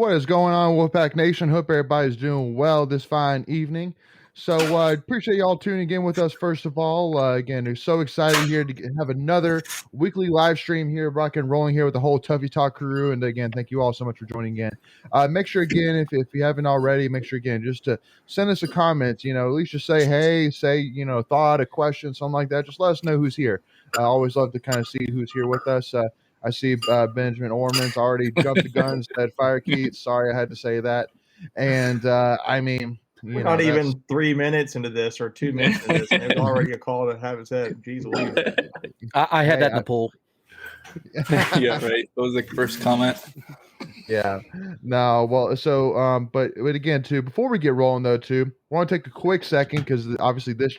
What is going on, Wolfpack Nation? Hope everybody's doing well this fine evening. So appreciate y'all tuning in with us. First of all, again, we're so excited here to have another weekly live stream here, rock and rolling here with the whole Tuffy Talk crew. And again, thank you all so much for joining in. Make sure again, if you haven't already, make sure again just to send us a comment. At least just say hey, say thought, a question, something like that. Just let us know who's here. I always love to kind of see who's here with us. I see Benjamin Orman's already jumped the gun, said fire Keats. Sorry, I had to say that. And we're not even 3 minutes into this or 2 minutes into this, and there's already a call to have it said. Jeez Louise. I had that in the pool. Yeah, right. That was the first comment. Yeah. No, well, so but again, too, before we get rolling though, too, I want to take a quick second because obviously this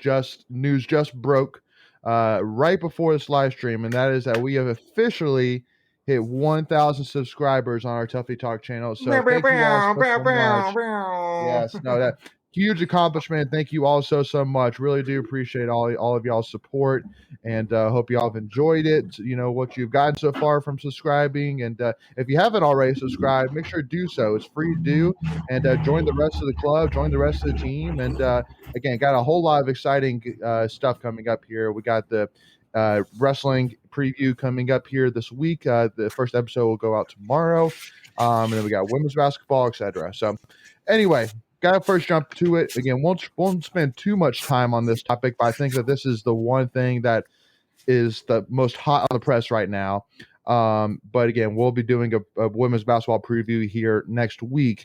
news just broke right before this live stream, and that is that we have officially hit 1,000 subscribers on our Tuffy Talk channel. So thank you all so much. Yes, no, that huge accomplishment. Thank you all so much. Really do appreciate all of y'all's support, and hope y'all have enjoyed it. What you've gotten so far from subscribing, and if you haven't already subscribed, make sure to do so. It's free to do, and join the rest of the club, join the rest of the team, and again, got a whole lot of exciting stuff coming up here. We got the wrestling preview coming up here this week. The first episode will go out tomorrow, and then we got women's basketball, etc. So anyway, gotta first jump to it. Again, won't spend too much time on this topic, but I think that this is the one thing that is the most hot on the press right now. But again, we'll be doing a women's basketball preview here next week.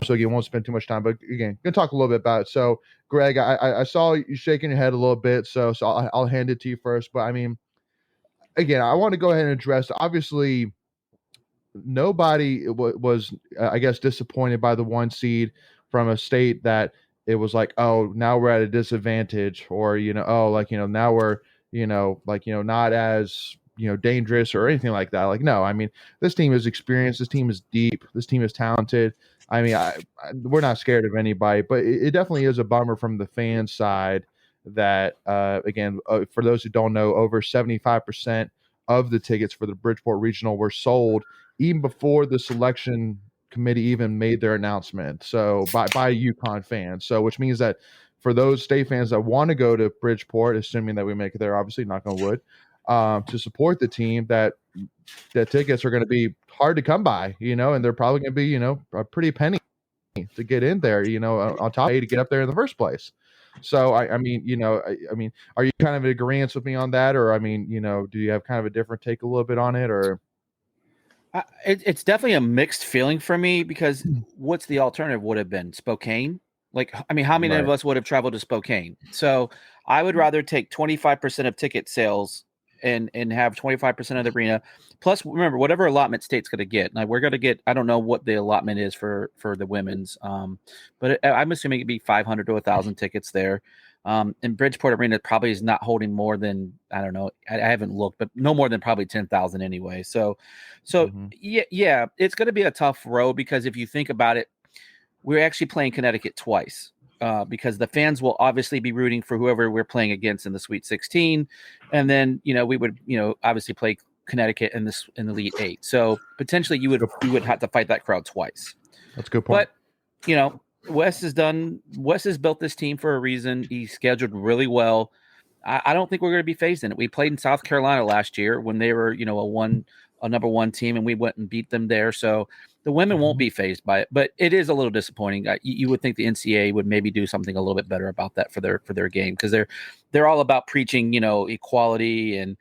So again, won't spend too much time, but again, gonna talk a little bit about it. So Greg, I saw you shaking your head a little bit, so I'll hand it to you first. But I mean, again, I want to go ahead and address, obviously, nobody was, I guess, disappointed by the 1 seed from a state that it was like, oh, now we're at a disadvantage, or, now we're, not as, dangerous or anything like that. Like, no, I mean, this team is experienced. This team is deep. This team is talented. I mean, we're not scared of anybody, but it definitely is a bummer from the fan side that, again, for those who don't know, over 75% of the tickets for the Bridgeport Regional were sold even before the selection committee even made their announcement. So by UConn fans. So which means that for those state fans that want to go to Bridgeport, assuming that we make it there, obviously, knock on wood, to support the team, that tickets are going to be hard to come by, and they're probably going to be, a pretty penny to get in there, on top of to get up there in the first place. So I mean, are you kind of in agreement with me on that, or I mean, do you have kind of a different take a little bit on it, or? It's definitely a mixed feeling for me, because what's the alternative would have been? Spokane? Like, I mean, how many of us would have traveled to Spokane? So I would rather take 25% of ticket sales and have 25% of the arena. Plus, remember, whatever allotment state's going to get. Like, we're going to get, I don't know what the allotment is for the women's, but I'm assuming it'd be 500 to 1,000 tickets there. And Bridgeport Arena probably is not holding more than, I don't know, I haven't looked, but no more than probably 10,000 anyway. So yeah, it's going to be a tough road, because if you think about it, we're actually playing Connecticut twice, because the fans will obviously be rooting for whoever we're playing against in the Sweet 16. And then, we would, obviously play Connecticut in the Elite 8. So potentially you would have to fight that crowd twice. That's a good point. But, Wes has built this team for a reason. He's scheduled really well. I don't think we're going to be phased in it. We played in South Carolina last year when they were, a number 1 team, and we went and beat them there. So the women won't be phased by it, but it is a little disappointing. You would think the NCAA would maybe do something a little bit better about that for their game, because they're all about preaching, equality and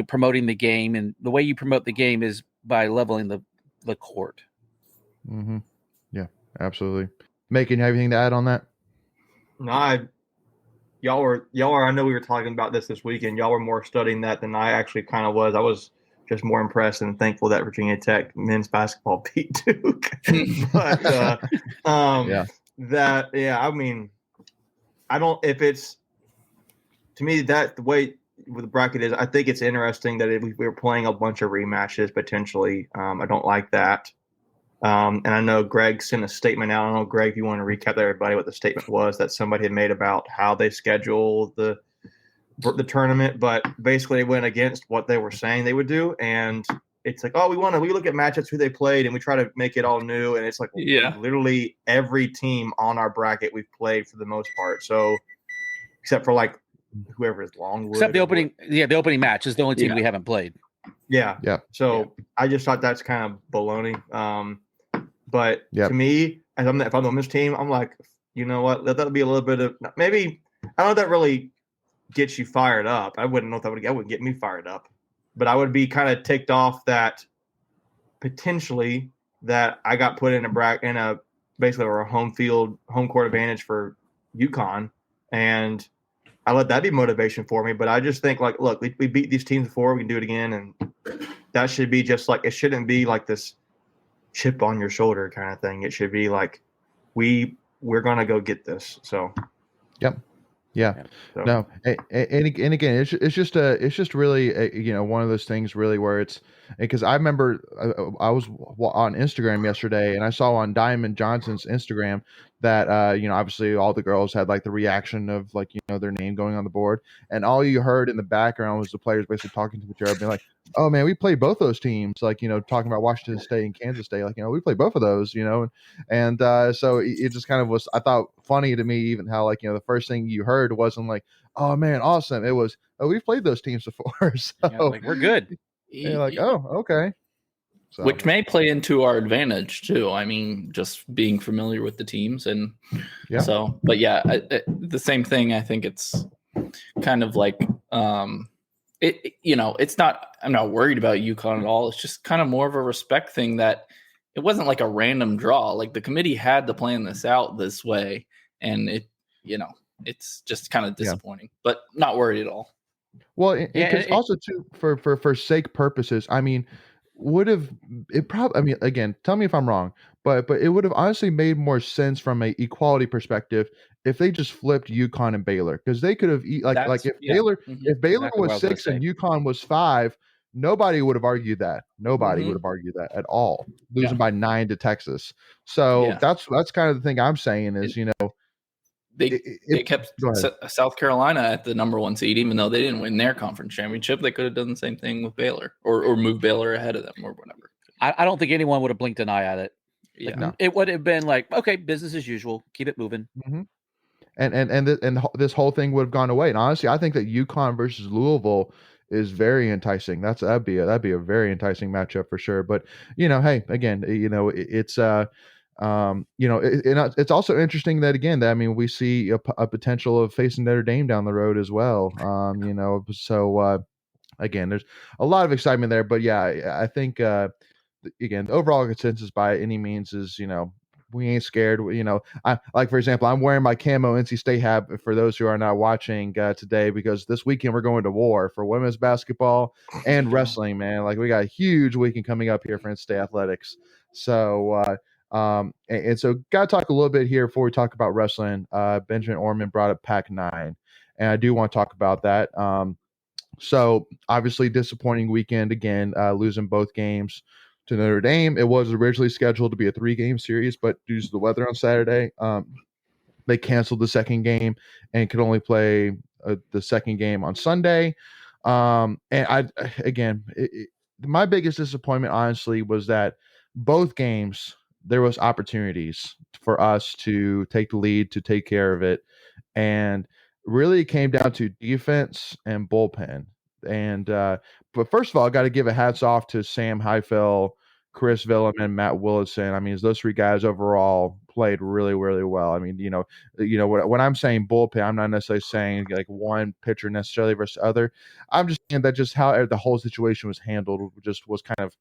promoting the game, and the way you promote the game is by leveling the court. Mm-hmm. Yeah, absolutely. Macon, you have anything to add on that? No, y'all were. I know we were talking about this weekend. Y'all were more studying that than I actually kind of was. I was just more impressed and thankful that Virginia Tech men's basketball beat Duke. But I mean, I don't. If it's, to me, that the way with the bracket is, I think it's interesting that we were playing a bunch of rematches potentially. I don't like that. And I know Greg sent a statement out. I don't know, Greg, if you want to recap to everybody what the statement was that somebody had made about how they schedule the tournament, but basically it went against what they were saying they would do. And it's like, oh, we look at matchups, who they played, and we try to make it all new. And it's like, literally every team on our bracket we've played for the most part. So except for like whoever is Longwood. Except the opening match is the only team we haven't played. Yeah. So I just thought that's kind of baloney. But to me, if I'm on this team, I'm like, you know what? That'll be a little bit of maybe. I don't know if that really gets you fired up. I wouldn't know if that wouldn't get me fired up, but I would be kind of ticked off that potentially that I got put in a basically a home court advantage for UConn, and I let that be motivation for me. But I just think like, look, we beat these teams before, we can do it again, and that should be just like, it shouldn't be like this chip on your shoulder kind of thing. It should be like we're gonna go get this. So Yeah. So. No. And again, it's just really one of those things really where it's, because I remember I was on Instagram yesterday and I saw on Diamond Johnson's Instagram that obviously all the girls had like the reaction of like their name going on the board, and all you heard in the background was the players basically talking to each other, being like, "Oh man, we played both those teams." Like talking about Washington State and Kansas State, like we played both of those, and so it just kind of was, I thought, funny to me, even how like the first thing you heard wasn't like, "Oh man, awesome." It was, "Oh, we've played those teams before, so like, we're good." You're like, "Oh, okay." So. Which may play into our advantage too. I mean, just being familiar with the teams, and so. But the same thing. I think it's kind of like it's not. I'm not worried about UConn at all. It's just kind of more of a respect thing that it wasn't like a random draw. Like the committee had to plan this out this way, and it's just kind of disappointing, but not worried at all. Well, because also too for sake purposes, I mean, I mean, again, tell me if I'm wrong, but it would have honestly made more sense from a equality perspective if they just flipped UConn and Baylor, because they could have if Baylor was 6 and UConn was 5, nobody would have argued that. Nobody would have argued that at all. Losing by 9 to Texas. So that's kind of the thing I'm saying is They kept South Carolina at the number 1 seed, even though they didn't win their conference championship. They could have done the same thing with Baylor, or moved Baylor ahead of them, or whatever. I don't think anyone would have blinked an eye at it. Yeah, it would have been like, okay, business as usual, keep it moving. Mm-hmm. And this whole thing would have gone away. And honestly, I think that UConn versus Louisville is very enticing. That'd be a very enticing matchup for sure. But hey, again, it's it's also interesting that I mean, we see a potential of facing Notre Dame down the road as well. So again, there's a lot of excitement there. But I think again, the overall consensus by any means is we ain't scared. I like, for example, I'm wearing my camo NC State hat for those who are not watching today, because this weekend we're going to war for women's basketball and wrestling. Man, like we got a huge weekend coming up here for NC State athletics. So. And so got to talk a little bit here before we talk about wrestling. Benjamin Orman brought up Pac-9, and I do want to talk about that. So obviously disappointing weekend again, losing both games to Notre Dame. It was originally scheduled to be a 3-game series, but due to the weather on Saturday, they canceled the second game and could only play the second game on Sunday. And my biggest disappointment, honestly, was that both games, there was opportunities for us to take the lead, to take care of it. And really it came down to defense and bullpen. And but first of all, I got to give a hats off to Sam Heifel, Chris Villum, and Matt Willison. I mean, those 3 guys overall played really, really well. I mean, when I'm saying bullpen, I'm not necessarily saying like one pitcher necessarily versus other. I'm just saying that just how the whole situation was handled just was kind of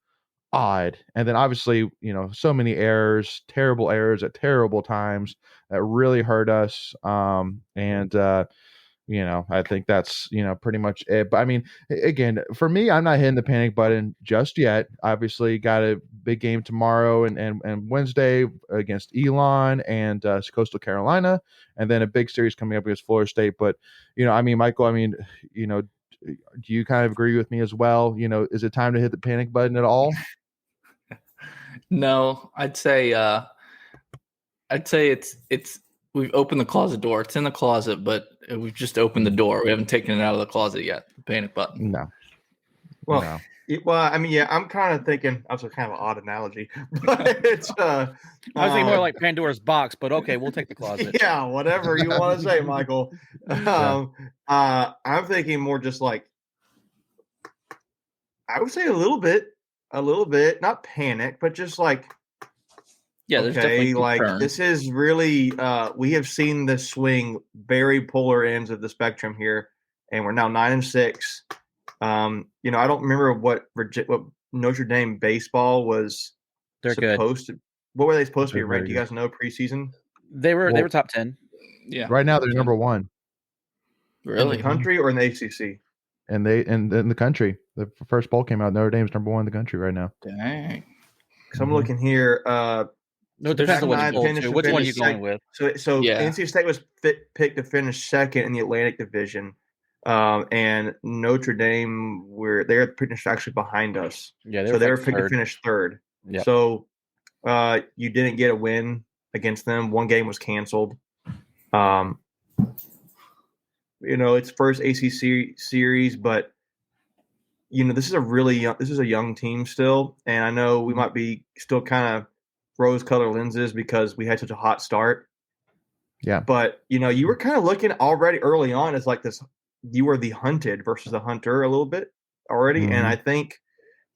odd. And then obviously, so many errors, terrible errors at terrible times that really hurt us. I think that's, pretty much it. But I mean, again, for me, I'm not hitting the panic button just yet. Obviously got a big game tomorrow and Wednesday against Elon and Coastal Carolina, and then a big series coming up against Florida State. But, Michael, do you kind of agree with me as well? Is it time to hit the panic button at all? No, I'd say it's we've opened the closet door. It's in the closet, but we've just opened the door. We haven't taken it out of the closet yet. The panic button. No. Well, no. Well, I mean, yeah, I'm kind of thinking. That's a kind of an odd analogy, but it's I was thinking more like Pandora's box, but okay, we'll take the closet. yeah, whatever you want to say, Michael. I'm thinking more just like I would say a little bit, not panic, but just like Yeah, there's definitely okay, like concern. this is really we have seen this swing very polar ends of the spectrum here, and we're now 9-6. I don't remember what Notre Dame baseball was They're good. supposed to. What were they supposed to be They're ranked? very Do you guys know preseason They were Well, top 10. Yeah. right now they're number one, in Really? the country or in the ACC? and in the country. The first poll came out. Notre Dame's number one in the country right now. Dang. So I'm looking here. No, there's just a Pac-9 which poll finished too. to Which one are finish you going sec- with? So Yeah. NC State was picked to finish second in the Atlantic Division, and Notre Dame they're finished actually behind us. Yeah, So they were like picked to third. finish third. Yep. So you didn't get a win against them. One game was canceled. It's first ACC series, but this is a young team still, and I know we might be still kind of rose-colored lenses because we had such a hot start. Yeah. But you were kind of looking already early on as like this. You were the hunted versus the hunter a little bit already, and I think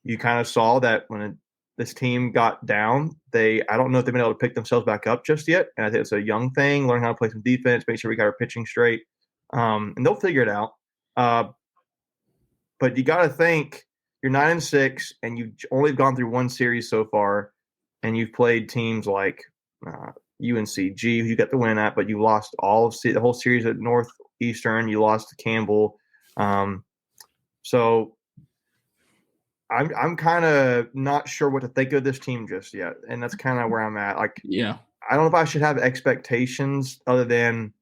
you kind of saw that when this team got down, I don't know if they've been able to pick themselves back up just yet. And I think it's a young thing, learn how to play some defense, make sure we got our pitching straight, and they'll figure it out. But you got to think you're 9-6, and you've only gone through one series so far, and you've played teams like UNCG, who you got the win at, but you lost the whole series at Northeastern. You lost to Campbell, so I'm kind of not sure what to think of this team just yet, and that's kind of where I'm at. Like, Yeah. I don't know if I should have expectations other than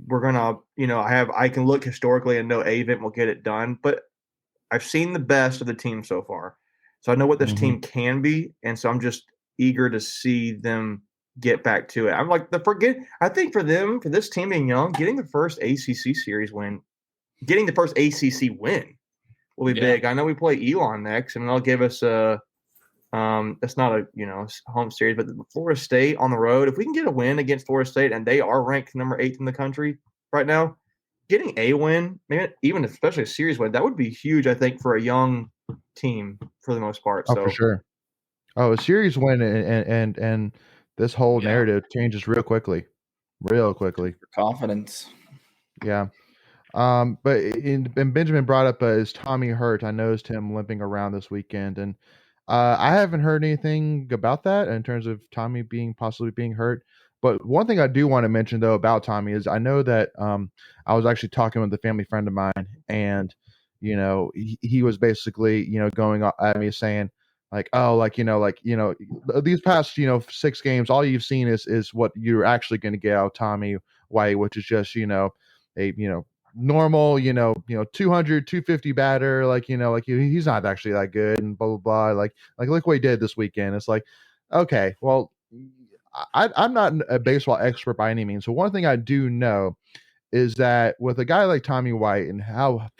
we're gonna, I can look historically and know Avent will get it done, but I've seen the best of the team so far, so I know what this team can be, and so I'm just eager to see them get back to it. I'm like I think for this team being young, getting the first ACC series win, getting the first ACC win will be big. I know we play Elon next, and they'll give us a. It's not a home series, but Florida State on the road. If we can get a win against Florida State, and they are ranked number 8 in the country right now, getting a win, maybe even especially a series win, that would be huge. I think for a young team for the most part. Oh, So for sure. Oh, a series win and this whole narrative changes real quickly. Confidence. Yeah. But and Benjamin brought up is Tommy hurt? I noticed him limping around this weekend, and I haven't heard anything about that in terms of Tommy possibly being hurt. But one thing I do want to mention though about Tommy is I know that I was actually talking with a family friend of mine, and he was basically going at me saying like, oh, these past 6 games, all you've seen is what you're actually going to get out of Tommy White, which is just a normal 200 250 batter, he's not actually that good, and blah blah blah, look what he did this weekend. It's like, okay, well, I'm not a baseball expert by any means, so one thing I do know is that with a guy like Tommy White and how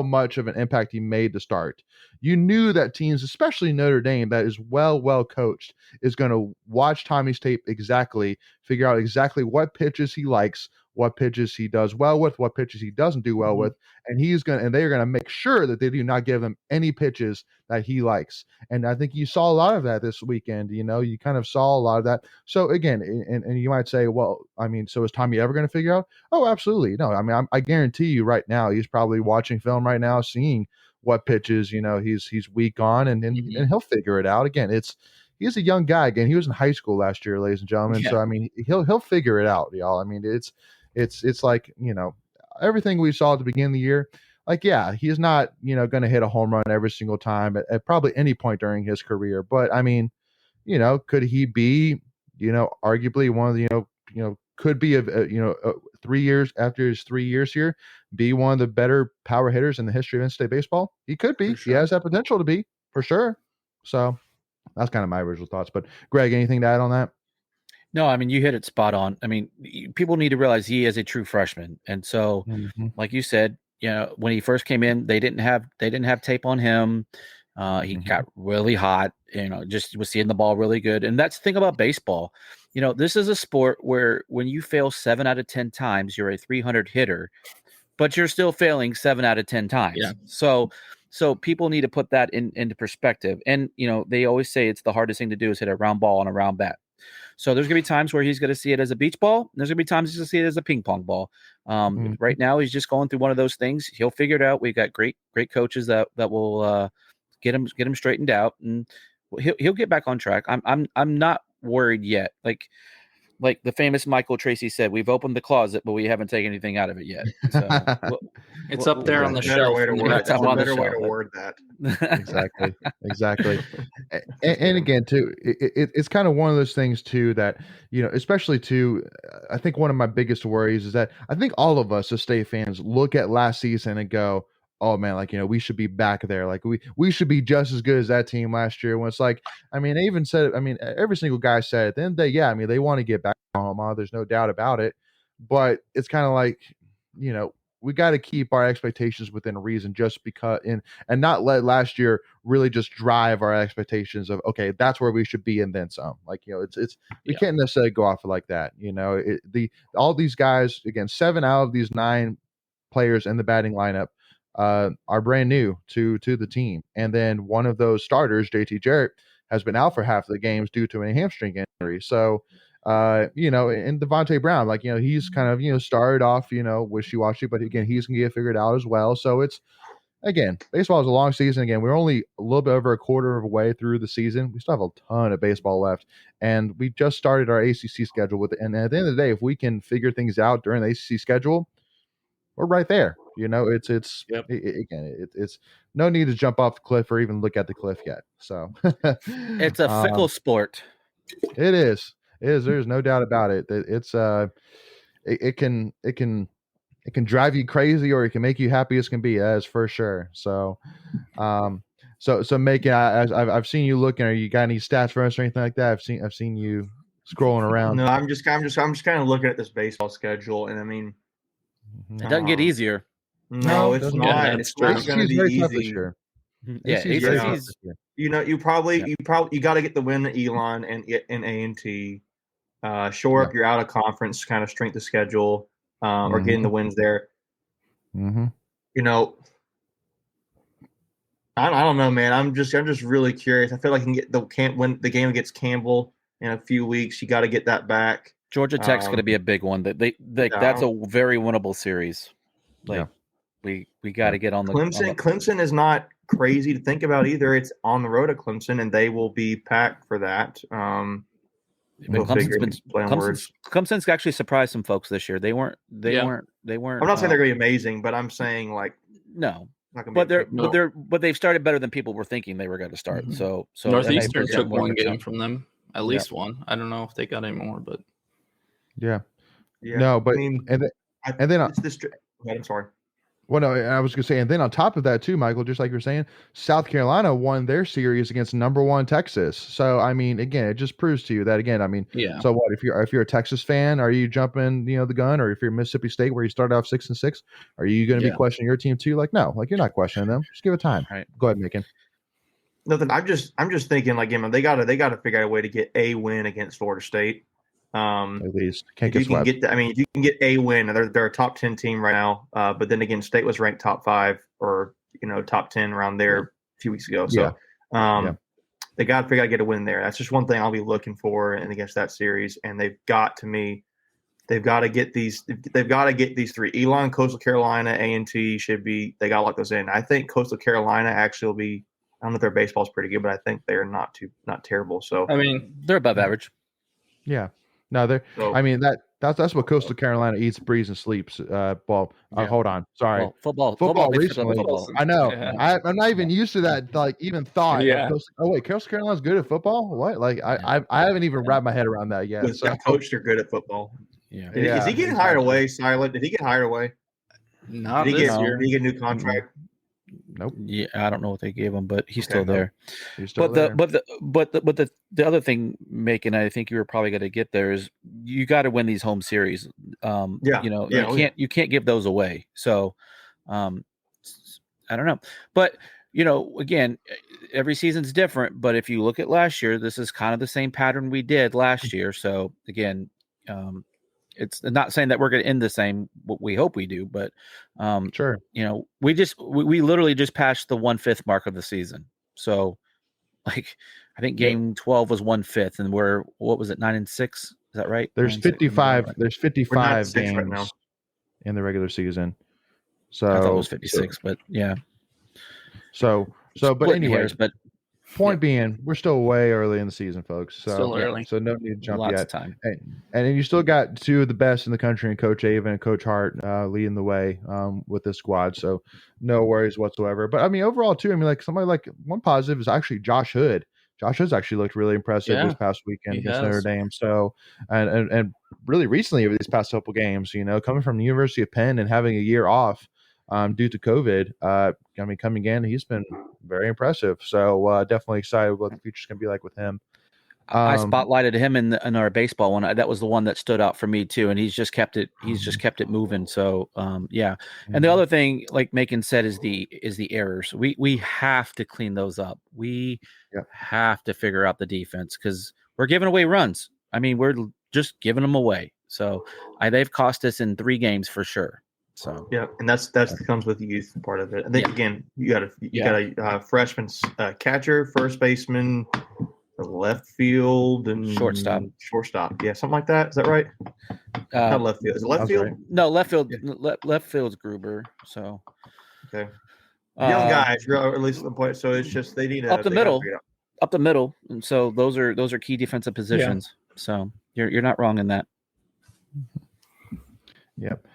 much of an impact he made to start, you knew that teams, especially Notre Dame, that is well coached, is going to watch Tommy's tape exactly, figure out exactly what pitches he likes, what pitches he does well with, what pitches he doesn't do well with, and they're going to make sure that they do not give him any pitches that he likes. And I think you saw a lot of that this weekend. You kind of saw a lot of that. So again, and you might say, well, I mean, so is Tommy ever going to figure out? Oh, absolutely. No, I mean, I guarantee you right now, he's probably watching film right now, seeing what pitches, he's weak on, and he'll figure it out. Again, he's a young guy. Again, he was in high school last year, ladies and gentlemen. So I mean, he'll figure it out, y'all. I mean, it's like, everything we saw at the beginning of the year. Like, yeah, he's not, going to hit a home run every single time at probably any point during his career. But I mean, could he be, arguably one of the, could be 3 years after his 3 years here, be one of the better power hitters in the history of in-state baseball? He could be. Sure. He has that potential to be, for sure. So that's kind of my original thoughts. But Greg, anything to add on that? No, I mean, you hit it spot on. I mean, people need to realize he is a true freshman. And so, like you said, when he first came in, they didn't have tape on him. He got really hot, just was seeing the ball really good. And that's the thing about baseball. This is a sport where when you fail 7 out of 10 times, you're a 300 hitter, but you're still failing 7 out of 10 times. Yeah. So people need to put that into perspective. And, they always say it's the hardest thing to do is hit a round ball on a round bat. So there's going to be times where he's going to see it as a beach ball. And there's going to be times he's going to see it as a ping pong ball. Right now, he's just going through one of those things. He'll figure it out. We've got great coaches that will get him straightened out, and he'll get back on track. I'm not worried yet. Like the famous Michael Tracy said, we've opened the closet, but we haven't taken anything out of it yet. So it's up there on the shelf. That's a better way to word that. Exactly. And again, too, it's kind of one of those things too that, especially too, I think one of my biggest worries is that I think all of us as State fans look at last season and go, oh man, we should be back there. Like we should be just as good as that team last year. When it's like, they even said, every single guy said at the end of the day, yeah, they want to get back home. There's no doubt about it. But it's kind of like, we got to keep our expectations within reason, just because, and not let last year really just drive our expectations of, okay, that's where we should be and then some. We can't necessarily go off like that. All these guys, again, 7 out of these 9 players in the batting lineup are brand new to the team, and then one of those starters, JT Jarrett, has been out for half of the games due to a hamstring injury. So and Devontae Brown, he's kind of started off wishy-washy, but again, he's gonna get figured out as well. So it's, again, baseball is a long season. Again, we're only a little bit over a quarter of a way through the season. We still have a ton of baseball left, and we just started our ACC schedule with it. And at the end of the day, if we can figure things out during the ACC schedule, we're right there. It's no need to jump off the cliff or even look at the cliff yet. So it's a fickle sport. It is. There's no doubt about it. It's it can drive you crazy, or it can make you happy as can be. That is for sure. So so Macon, I've seen you looking. Are you got any stats for us or anything like that? I've seen you scrolling around. No, I'm just kind of looking at this baseball schedule, and it doesn't get easier. No, it's not. It's not going to be easy. Yeah, ACC's, you got to get the win at Elon and A&T. Shore up your out of conference kind of strength of schedule, or getting the wins there. I don't know, man. I'm just really curious. I feel like you can get when the game against Campbell in a few weeks. You got to get that back. Georgia Tech's going to be a big one. That's a very winnable series. We got to get on the Clemson is not crazy to think about either. It's on the road at Clemson, and they will be packed for that. Clemson's actually surprised some folks this year. They weren't. I'm not saying they're going to be amazing, but I'm saying no. But they've started better than people were thinking they were going to start. So Northeastern took one game from them, at least one. I don't know if they got any more, but no. But I'm sorry. Well, no, I was going to say, and then on top of that too, Michael, just like you're saying, South Carolina won their series against number 1 Texas. So, again, it just proves to you that, again, so what, if you're a Texas fan, are you jumping, the gun? Or if you're Mississippi State, where you started off 6-6, are you going to be questioning your team too? No, you're not questioning them. Just give it time. Right. Go ahead, Macon. Nothing. I'm just thinking, they got to figure out a way to get a win against Florida State. At least if you can get a win, they're a top 10 team right now. But then again, State was ranked top 5 or top 10 around there a few weeks ago. So they got to figure out to get a win there. That's just one thing I'll be looking for and against that series. And they've got to get these 3: Elon, Coastal Carolina, A&T they got to lock those in. I think Coastal Carolina actually will be. I don't know if their baseball's pretty good, but I think they're not terrible. So they're above average. Yeah. No, that's what Coastal Carolina eats, breathes, and sleeps. Hold on, sorry. Well, football recently. Football. I know. Yeah. I'm not even used to that. Even thought. Yeah. Coastal Carolina's good at football. What? I haven't even wrapped my head around that yet. With that coach, they're good at football. Yeah. Is he getting hired away, Silent? Did he get hired away? Not this year. Did he get a new contract? Nope. Yeah, I don't know what they gave him, but he's still there. He's still there. But the other thing, Macon, I think you were probably going to get there is you got to win these home series. You can't give those away. So I don't know, but again, every season's different. But if you look at last year, this is kind of the same pattern we did last year. So again, it's not saying that we're going to end the same. What we hope we do, but Sure. we literally just passed the 1/5 mark of the season. So like, I think game 12 was 1/5, and what was it, 9-6? Is that right? There's 9-6? 55. There's 55 games games right now in the regular season. So I thought it was 56, but yeah. So, but Splitting anyway, hairs, but point being, we're still way early in the season, folks. So Still early. So no need to jump lots yet. of time. And then you still got two of the best in the country, and Coach Avon and Coach Hart leading the way with this squad. So no worries whatsoever. But I mean, overall too, I mean, like somebody like one positive is actually Josh Hood. Josh Hood's actually looked really impressive this past weekend against Notre Dame. So and really recently over these past couple games, coming from the University of Penn and having a year off due to COVID. I mean, coming in, he's been very impressive. So definitely excited what the future's going to be like with him. I spotlighted him in our baseball one. That was the one that stood out for me too, and he's just kept it moving. So yeah. And the other thing, like Macon said, is the errors. We have to clean those up. We have to figure out the defense, because we're giving away runs. I mean, we're just giving them away. So they've cost us in 3 games for sure. So yeah, and that's comes with the youth part of it. I think again, you got a freshman catcher, first baseman, left field, and shortstop. Yeah, something like that. Is that right? Not left field. Is it left field? Right. No, left field. Yeah. Left field's Gruber. So okay, young guys, or at least at the point. So it's just they need up the middle, and so those are key defensive positions. Yeah. So you're not wrong in that. Yep.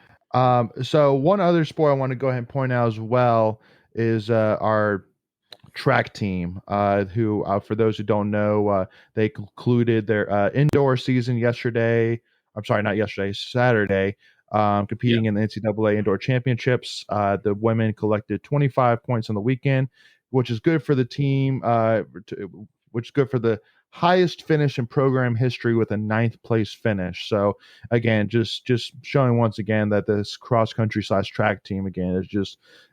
So one other sport I want to go ahead and point out as well is our track team, who, for those who don't know, they concluded their indoor season yesterday. I'm sorry, not yesterday, Saturday, competing in the NCAA Indoor Championships. The women collected 25 points on the weekend, which is good for the team, which is good for the highest finish in program history with a 9th place finish. So again, just showing once again that this cross country / track team again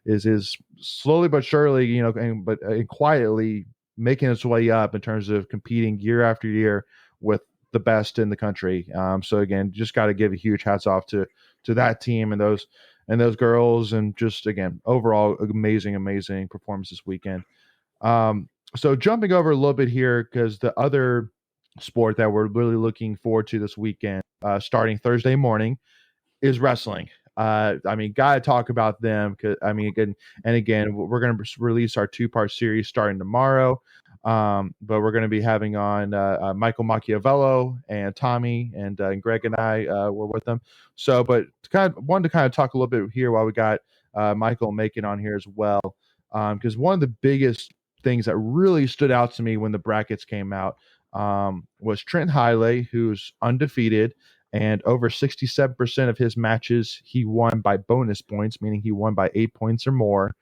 is slowly but surely, but quietly making its way up in terms of competing year after year with the best in the country. So again, just got to give a huge hats off to that team and those girls, and just again, overall amazing performance this weekend. So jumping over a little bit here, because the other sport that we're really looking forward to this weekend, starting Thursday morning, is wrestling. I mean, gotta talk about them, because I mean, again, we're going to release our 2-part series starting tomorrow. But we're going to be having on Michael Machiavello and Tommy and Greg and I were with them. So, but wanted to talk a little bit here while we got Michael Macon on here as well, because one of the biggest things that really stood out to me when the brackets came out was Trent Hiley, who's undefeated, and over 67% of his matches he won by bonus points, meaning he won by 8 points or more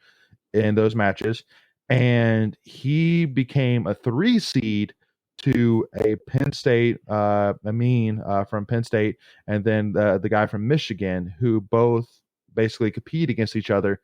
in those matches. And he became a 3 seed to a Penn State, Amin from Penn State, and then the guy from Michigan, who both basically compete against each other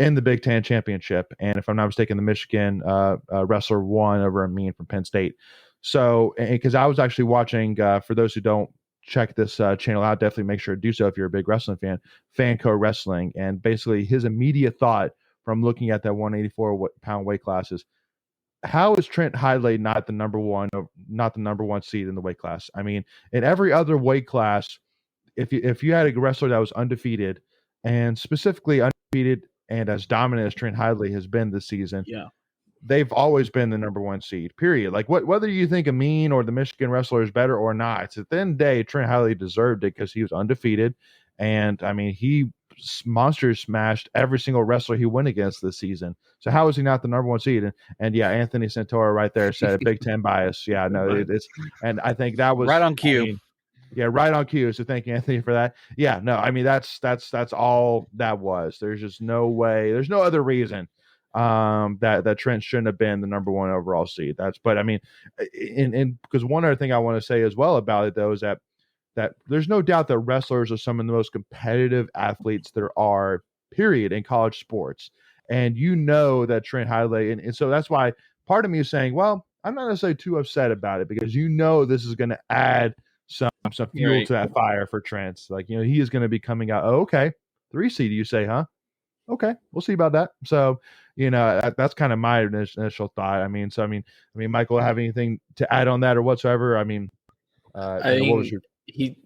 in the Big Ten championship. And if I'm not mistaken, the Michigan wrestler won over Amin from Penn State. So, because I was actually watching, for those who don't check this channel out, definitely make sure to do so if you're a big wrestling fan, Fanco Wrestling. And basically his immediate thought from looking at that 184-pound weight classes, how is Trent Hiley not the number one seed in the weight class? I mean, in every other weight class, if you had a wrestler that was undefeated, and specifically undefeated and as dominant as Trent Hiley has been this season, they've always been the number 1 seed, period. Like, whether you think Amin or the Michigan wrestler is better or not, at the end of the day, Trent Hiley deserved it because he was undefeated. And I mean, he monster smashed every single wrestler he went against this season. So how is he not the number 1 seed? And yeah, Anthony Santora right there said a Big Ten bias. Yeah, no, it's, and I think that was right on cue. I mean, yeah, right on cue. So thank you, Anthony, for that. Yeah, no, I mean, that's all that was. There's just no way. There's no other reason that Trent shouldn't have been the number 1 overall seed. But I mean, and because one other thing I want to say as well about it though is that there's no doubt that wrestlers are some of the most competitive athletes there are, period in college sports. And you know that Trent Hidlay, and so that's why part of me is saying, well, I'm not necessarily too upset about it because you know this is going to add some fuel Right. to that fire for Trent. Like, you know, he is going to be coming out. Oh, okay, 3 seed, you say, huh? Okay, we'll see about that. So, you know, that's kind of my initial thought. I mean, Michael, have anything to add on that or whatsoever? I mean, I what was mean,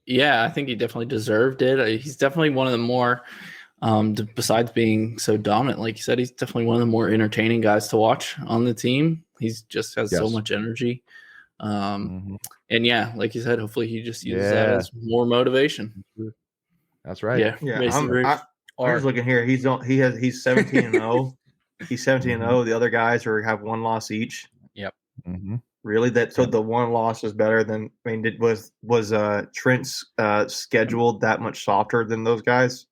your? I think he definitely deserved it. He's definitely one of the more, besides being so dominant, like you said, he's definitely one of the more entertaining guys to watch on the team. He's just has so Yes. much energy. Mhm. And yeah, like you said, hopefully he just uses that as more motivation. That's right. Yeah. I'm just looking here. He's 17-0. He's 17-0. The other guys have 1 loss each. Yep. Mhm. Really? The 1 loss is better than, I mean, was Trent's scheduled that much softer than those guys,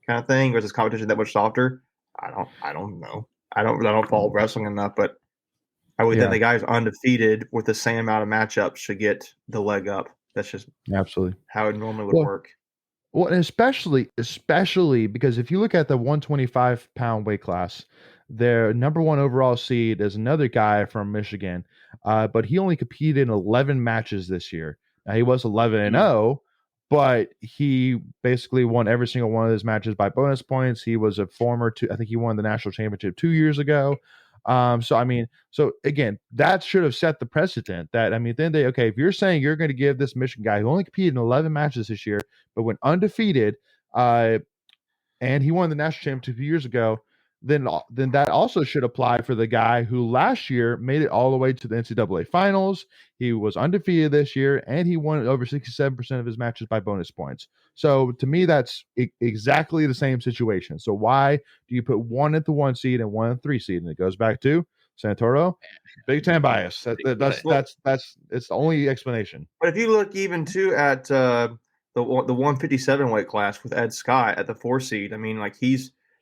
kind of thing? Was his competition that much softer? I don't know. I don't follow wrestling enough, but I would think the guys undefeated with the same amount of matchups should get the leg up. That's just Absolutely how it normally would work. Well, and especially because if you look at the 125-pound weight class, their number 1 overall seed is another guy from Michigan, but he only competed in 11 matches this year. Now, he was 11-0, but he basically won every single one of his matches by bonus points. He was a I think he won the national championship 2 years ago. So again, that should have set the precedent that, I mean, then if you're saying you're going to give this Michigan guy who only competed in 11 matches this year, but went undefeated, and he won the national championship 2 years ago, then that also should apply for the guy who last year made it all the way to the NCAA finals. He was undefeated this year, and he won over 67% of his matches by bonus points. So to me, that's exactly the same situation. So why do you put 1 at the 1 seed and 1 at the 3 seed? And it goes back to Santoro, Big Ten bias. That's it's the only explanation. But if you look even too at the 157 weight class with Ed Scott at the 4 seed, I mean, like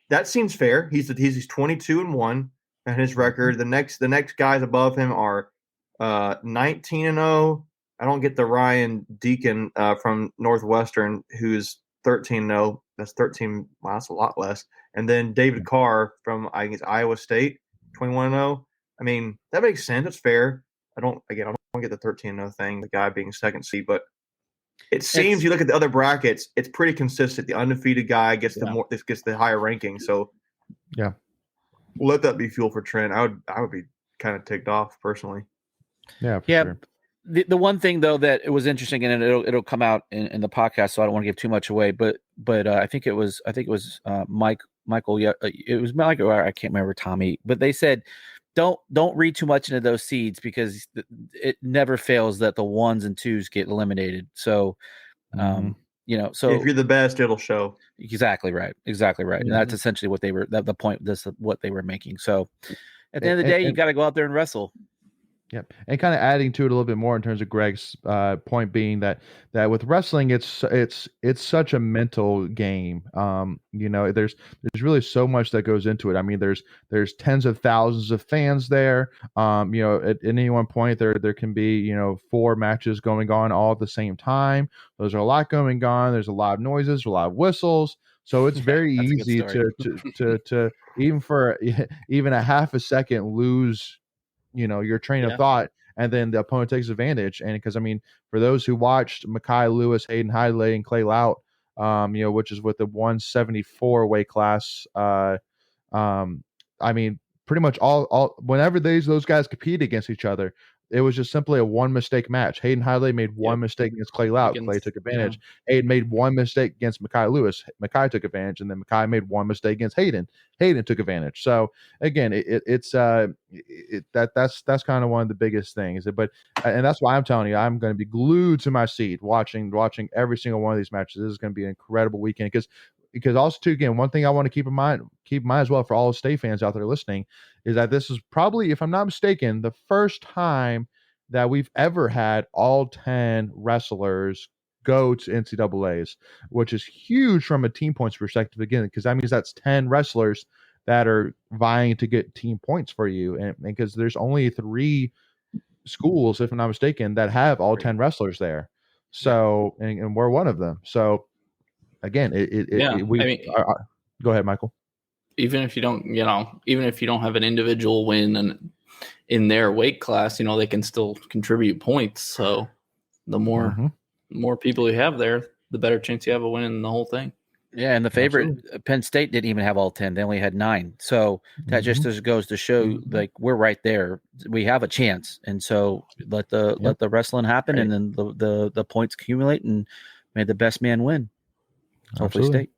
that seems fair. He's 22-1 and his record. The next guys above him are 19-0. I don't get the Ryan Deacon from Northwestern, who's 13-0. That's 13. Wow, that's a lot less. And then David Carr from, I guess, Iowa State, 21-0. I mean, that makes sense. It's fair. I don't get the 13-0 thing, the guy being second seed, but it seems you look at the other brackets, it's pretty consistent. The undefeated guy gets the higher ranking. So yeah, let that be fuel for Trent. I would be kind of ticked off personally. Yeah, for sure. The one thing though that it was interesting, and it'll come out in the podcast, so I don't want to give too much away. But I think it was Michael. Yeah, it was Mike, or I can't remember Tommy. But they said don't read too much into those seeds because it never fails that the 1s and 2s get eliminated. So, you know, so if you're the best, it'll show. Exactly right. And that's essentially what they were. The point. This is what they were making. So, at the end of the day, you got to go out there and wrestle. Yep. And kind of adding to it a little bit more in terms of Greg's point being that with wrestling, it's such a mental game. You know, there's really so much that goes into it. I mean, there's tens of thousands of fans there. You know, at any one point there can be, you know, 4 matches going on all at the same time. There's a lot going on. There's a lot of noises, a lot of whistles. So it's very easy to even a half a second lose, you know, your train of thought, and then the opponent takes advantage. And because, I mean, for those who watched Mekhi Lewis, Hayden Hidlay, and Clay Lout, you know, which is with the 174 weight class, I mean, pretty much all whenever those guys compete against each other, it was just simply a 1 mistake match. Hayden Hidlay made 1 mistake against Clay Lout. Clay took advantage. Hayden made 1 mistake against Mekhi Lewis. Mekhi took advantage, and then Mekhi made 1 mistake against Hayden. Hayden took advantage. So again, that's kind of one of the biggest things. But and that's why I'm telling you, I'm going to be glued to my seat watching every single one of these matches. This is going to be an incredible weekend because also too, again, one thing I want to keep in mind as well for all the state fans out there listening is that this is probably, if I'm not mistaken, the first time that we've ever had all 10 wrestlers go to NCAAs, which is huge from a team points perspective, again, because that means that's 10 wrestlers that are vying to get team points for you. And because there's only 3 schools, if I'm not mistaken, that have all 10 wrestlers there. So, and we're one of them. So again, Go ahead, Michael. Even if you don't, even if you don't have an individual win and in their weight class, they can still contribute points. So the more people you have there, the better chance you have of winning the whole thing. Yeah, and the favorite Penn State didn't even have all 10; they only had 9. So that just goes to show, like, we're right there. We have a chance, and so let the wrestling happen, and then the points accumulate, and may the best man win. Hopefully, State.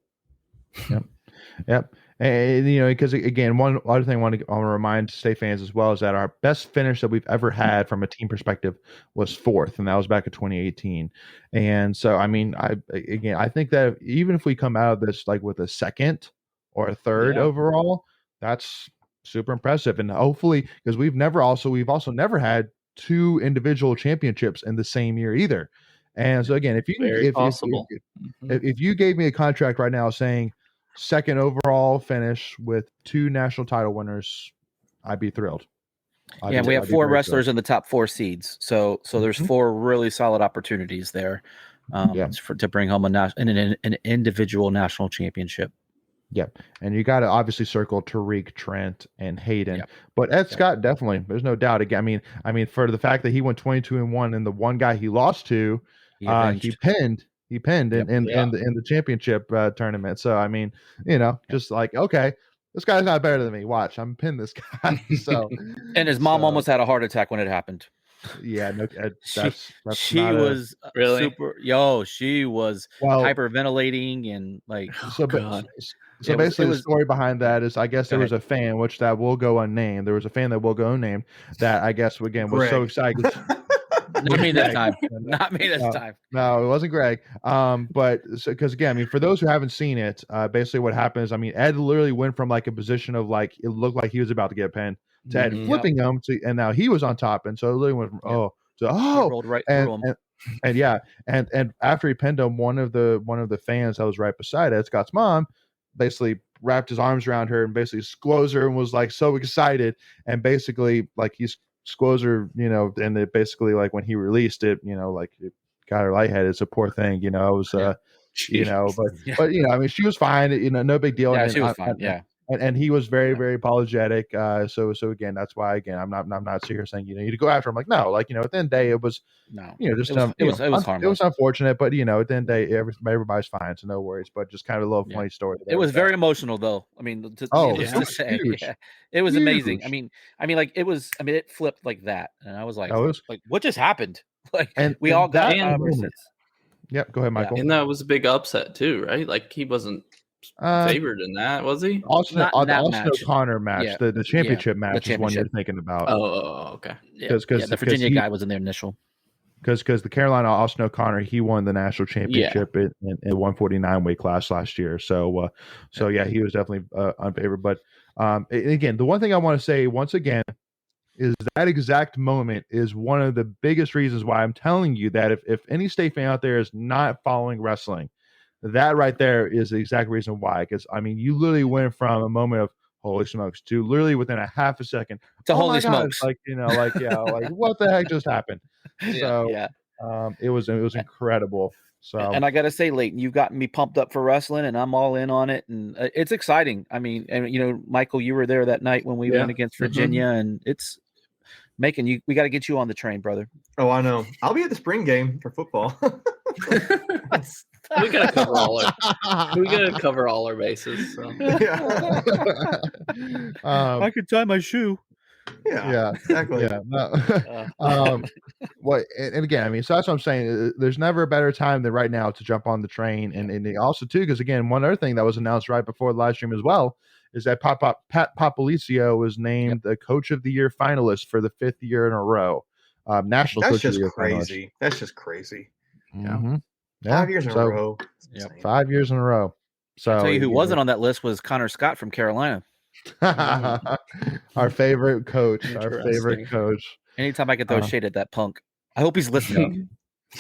Yep. And because again, one other thing I want to remind State fans as well is that our best finish that we've ever had from a team perspective was 4th, and that was back in 2018. And so, I mean, I think that even if we come out of this like with a 2nd or a 3rd overall, that's super impressive. And hopefully, because we've also never had 2 individual championships in the same year either. And so again, if you gave me a contract right now saying 2nd overall finish with 2 national title winners, I'd be thrilled. We have 4 wrestlers in the top 4 seeds, so there's 4 really solid opportunities there, to bring home an individual national championship. Yep, and you got to obviously circle Tariq, Trent, and Hayden, but Ed Scott definitely. There's no doubt. Again, I mean, for the fact that he went 22-1, and the one guy he lost to, he pinned. He pinned in the championship tournament. So I mean, just like, okay, this guy's not better than me. Watch, I'm pin this guy. So and his mom almost had a heart attack when it happened. Yeah, no, she was really super. She was hyperventilating and like. So basically, the story behind that is, I guess there was a fan, which that will go unnamed. There was a fan that will go unnamed that I guess again was so excited. Not me this time. Not me this time. No, it wasn't Greg. But because again, I mean, for those who haven't seen it, basically what happens, I mean, Ed literally went from like a position of like it looked like he was about to get pinned to Ed flipping him to, and now he was on top, and so it literally went from he rolled right through him. And after he pinned him, one of the fans that was right beside Ed Scott's mom basically wrapped his arms around her and basically squoze her and was like so excited, and basically like he's squoze her, and it basically like when he released it, like it got her lightheaded. It's a poor thing, it was but I mean, she was fine, no big deal. Yeah, she was fine. And he was very, very apologetic. So again, that's why I'm not here saying you need to go after him. Like, no, like at the end of the day, it was it was unfortunate, but at the end of the day, everybody's fine, so no worries. But just kind of a little funny story. It was very emotional, though. I mean, it was amazing. I mean, like it was. I mean, it flipped like that, and I was like, what just happened? Like, and we all got. Yep, go ahead, Michael. And that was a big upset too, right? Like he wasn't favored in that, was he? Austin O'Connor match, the championship match is one you're thinking about. Oh, okay. Because the Virginia guy was in their initial. Because the Carolina Austin O'Connor, he won the national championship in 149 weight class last year. So he was definitely unfavored. But again, the one thing I want to say once again is that exact moment is one of the biggest reasons why I'm telling you that if any state fan out there is not following wrestling, that right there is the exact reason why. Because I mean, you literally went from a moment of holy smokes to literally within a half a second to holy smokes, like like what the heck just happened? It was incredible. So, and I gotta say, Leighton, you've gotten me pumped up for wrestling, and I'm all in on it, and it's exciting. I mean, and Michael, you were there that night when we went against Virginia, and it's making you. We got to get you on the train, brother. Oh, I know. I'll be at the spring game for football. We gotta cover all our bases. So. I could tie my shoe. Yeah, exactly. Yeah, no. And again, I mean, so that's what I'm saying. There's never a better time than right now to jump on the train, and also too, because again, one other thing that was announced right before the live stream as well is that Pat Popolicio was named the Coach of the Year finalist for the 5th year in a row. National That's Coach of the Year crazy. finalist. That's just crazy. Mm-hmm. Yeah. 5 years in a row. 5 years in a row. So I'll tell you who wasn't on that list was Connor Scott from Carolina. Our favorite coach. Anytime I can throw shade at that punk. I hope he's listening.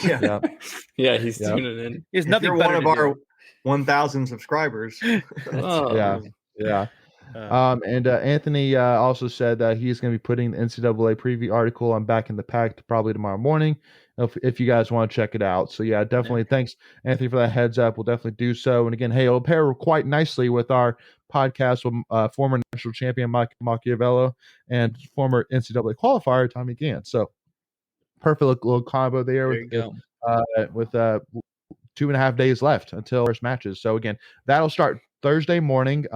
Yeah, he's tuning in. He's nothing You're better one of our 1,000 subscribers. Yeah. And Anthony also said that he's going to be putting the NCAA preview article on Back in the Pack probably tomorrow morning, if you guys want to check it out. So yeah, definitely. Thanks, Anthony, for that heads up. We'll definitely do so. And again, hey, it'll pair quite nicely with our podcast with former national champion Mike Machiavello and former NCAA qualifier Tommy Gant. So perfect little combo there with 2.5 days left until first matches. So again, that'll start Thursday morning.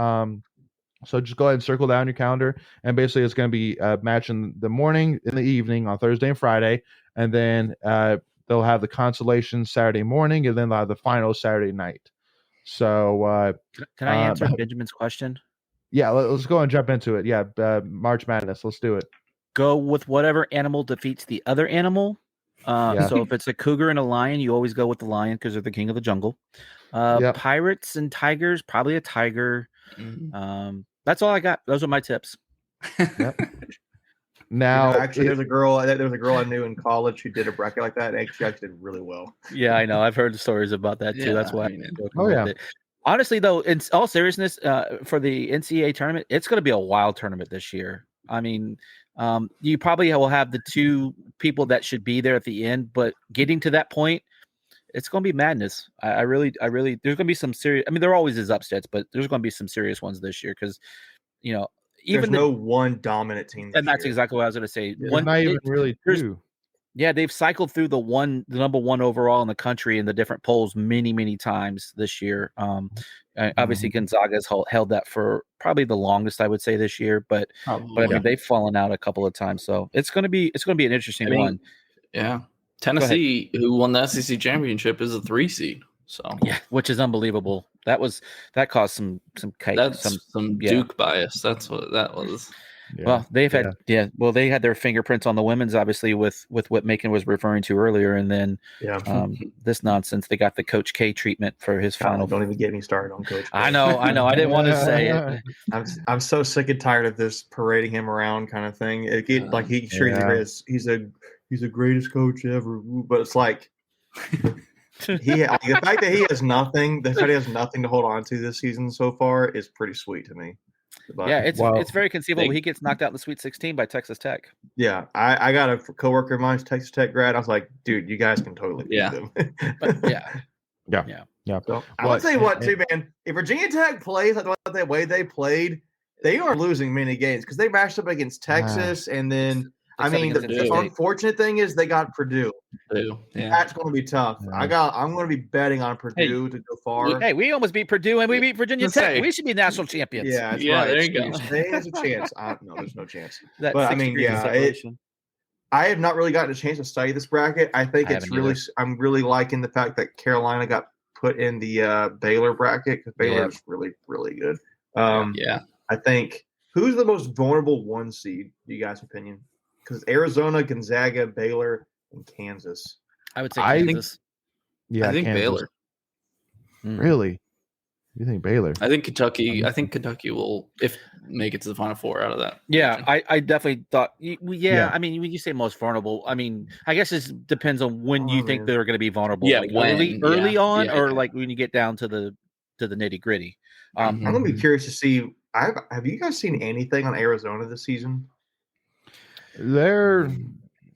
So just go ahead and circle down your calendar, and basically it's going to be a match in the morning, in the evening on Thursday and Friday, and then they'll have the consolation Saturday morning, and then they'll have the final Saturday night. So can I answer Benjamin's question? Yeah, let's go and jump into it. Yeah, March Madness. Let's do it. Go with whatever animal defeats the other animal. So if it's a cougar and a lion, you always go with the lion because they're the king of the jungle. Pirates and tigers, probably a tiger. That's all I got. Those are my tips. Yep. Now, actually, there's a girl I knew in college who did a bracket like that, and she actually did really well. Yeah, I know. I've heard the stories about that too. That's why. It. Honestly, though, in all seriousness, for the NCAA tournament, it's going to be a wild tournament this year. I mean, you probably will have the two people that should be there at the end, but getting to that point, it's going to be madness. I really, there's going to be some serious. I mean, there always is upsets, but there's going to be some serious ones this year because, even no one dominant team. And that's exactly what I was going to say. Not even really two. Yeah, they've cycled through the number one overall in the country in the different polls many times this year. Obviously, Gonzaga's held that for probably the longest, I would say, this year. But I mean, they've fallen out a couple of times, so it's going to be an interesting one. Yeah, Tennessee, who won the SEC championship, is a 3 seed. So yeah, which is unbelievable. That caused some Duke bias. That's what that was. Yeah. Well, they've had they had their fingerprints on the women's, obviously, with what Macon was referring to earlier, and then this nonsense. They got the Coach K treatment for his final. Don't even get me started on Coach K. I know. I didn't want to say it. I'm so sick and tired of this parading him around kind of thing. He's the greatest coach ever, but it's like the fact that he has nothing to hold on to this season so far is pretty sweet to me. But, it's very conceivable he gets knocked out in the Sweet 16 by Texas Tech. Yeah, I got a coworker of mine, Texas Tech grad. I was like, dude, you guys can totally beat them. So, I would say what too, man. If Virginia Tech plays like the way they played, they are losing many games because they matched up against Texas, and then the unfortunate thing is they got Purdue. That's going to be tough. Yeah. I'm going to be betting on Purdue to go far. We almost beat Purdue and we beat Virginia Tech. We should be national champions. Yeah, right. There you go. There's a chance. No, there's no chance. I have not really gotten a chance to study this bracket. I think I'm really liking the fact that Carolina got put in the Baylor bracket because Baylor is really, really good. I think who's the most vulnerable 1 seed, in you guys' opinion? Because Arizona, Gonzaga, Baylor, and Kansas. I would say Kansas. I think Kansas. Baylor. Really? You think Baylor? I think Kentucky. I think Kentucky will make it to the Final Four out of that. Yeah, I definitely thought. Yeah, I mean, when you say most vulnerable, I mean, I guess it depends on when you think they're going to be vulnerable. Yeah, like early on, or like when you get down to the nitty gritty. I'm going to be curious to see. Have you guys seen anything on Arizona this season? They're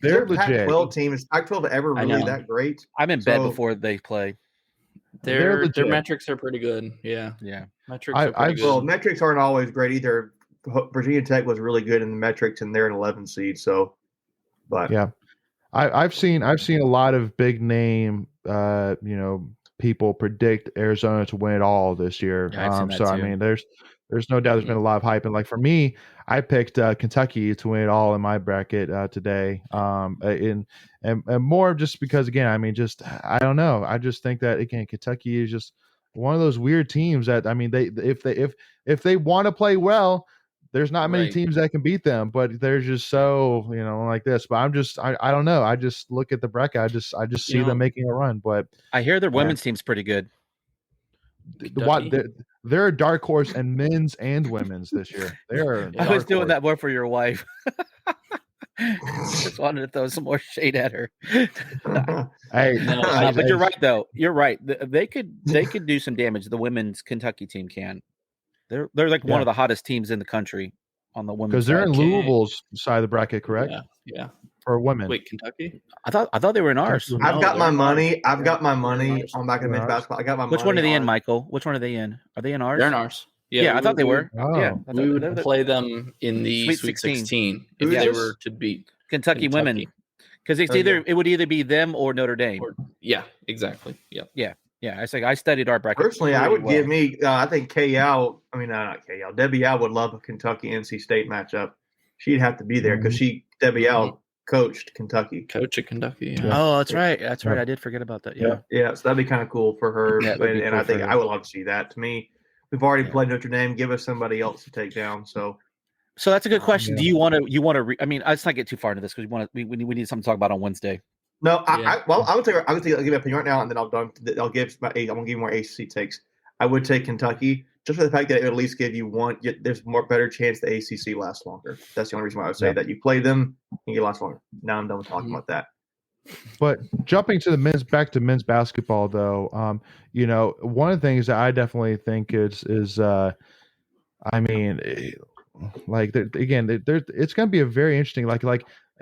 legit. Pac-12 team. Is Pac-12 ever really that great? I'm in bed before they play. Their metrics are pretty good. Yeah. Metrics are pretty good. Well, metrics aren't always great either. Virginia Tech was really good in the metrics, and they're an 11 seed. So, but I've seen a lot of big name, people predict Arizona to win it all this year. I mean, there's no doubt there's been a lot of hype, and like for me, I picked Kentucky to win it all in my bracket today. And more just because, again, I mean, just I don't know. I just think that again, Kentucky is just one of those weird teams that I mean, if they want to play well, there's not many teams that can beat them, but they're just so like this. But I don't know. I just look at the bracket. I just see them making a run. But I hear their women's team's pretty good. They're a dark horse in men's and women's this year. I was doing that more for your wife. Just wanted to throw some more shade at her. But you're right though. You're right. They could do some damage. The women's Kentucky team can. They're like one of the hottest teams in the country on the women's. Because they're in Louisville's side of the bracket, correct? Yeah. for women. Wait, Kentucky? I thought they were in ours. Kentucky. I've No, got my they're not. money. I've got my They're money ours. on back of men's They're basketball. I got my Which money one are they in, on- Michael? Which one are they in? Are they in ours? They're in ours. Yeah, I thought they were. Oh. Yeah, I We thought would play them in the Sweet Sweet 16. 16 Who if is they this? were to beat Kentucky women, because it's Oh, yeah. it would either be them or Notre Dame. Yeah, exactly. Yeah. Yeah, it's like I studied our bracket. Personally, I pretty would give well. me. I think Kay Yow. I mean, not Kay Yow. Debbie Yow would love a Kentucky NC State matchup. She'd have to be there because Debbie Yow coached Kentucky. Coach at Kentucky. Yeah. Oh, that's right. That's right. Yeah. I did forget about that. Yeah. Yeah, so that'd be kind of cool for her. Yeah, it would be and cool I think for her. I would love to see that. To me, we've already Yeah. played Notre Dame. Give us somebody else to take down. So So that's a good question. Yeah. Do you want to? I mean, let's not get too far into this because we need something to talk about on Wednesday. no, Yeah. I would take. I'll give my opinion right now, and then I'll give my. I'm gonna give you more ACC takes. I would take Kentucky just for the fact that it would at least give you one. There's more better chance the ACC lasts longer. That's the only reason why I would say Yeah. that you play them and you last longer. Now I'm done with talking about that. But jumping to back to men's basketball though, you know, one of the things that I definitely think is I mean, like again, it's going to be a very interesting like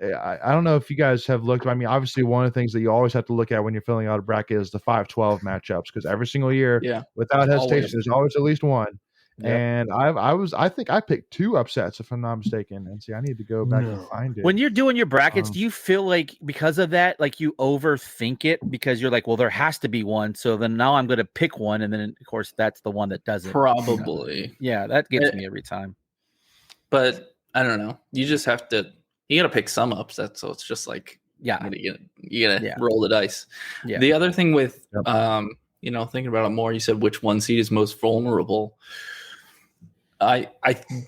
I don't know if you guys have looked. I mean, obviously, one of the things that you always have to look at when you're filling out a bracket is the 5-12 matchups because every single year, Yeah. without hesitation, Always. there's always at least one. Yep. And I think I picked 2 upsets if I'm not mistaken. And see, I need to go back and find it. When you're doing your brackets, Um, do you feel like because of that, like you overthink it because you're like, well, there has to be one. So then now I'm going to pick one. And then, of course, that's the one that doesn't. Probably. Yeah, that gets me every time. But I don't know. You just have to. You got to pick some upsets. So it's just like Yeah. you gotta Yeah. roll the dice. Yeah. The other thing with Yep. you know, thinking about it more, you said which one seed is most vulnerable. I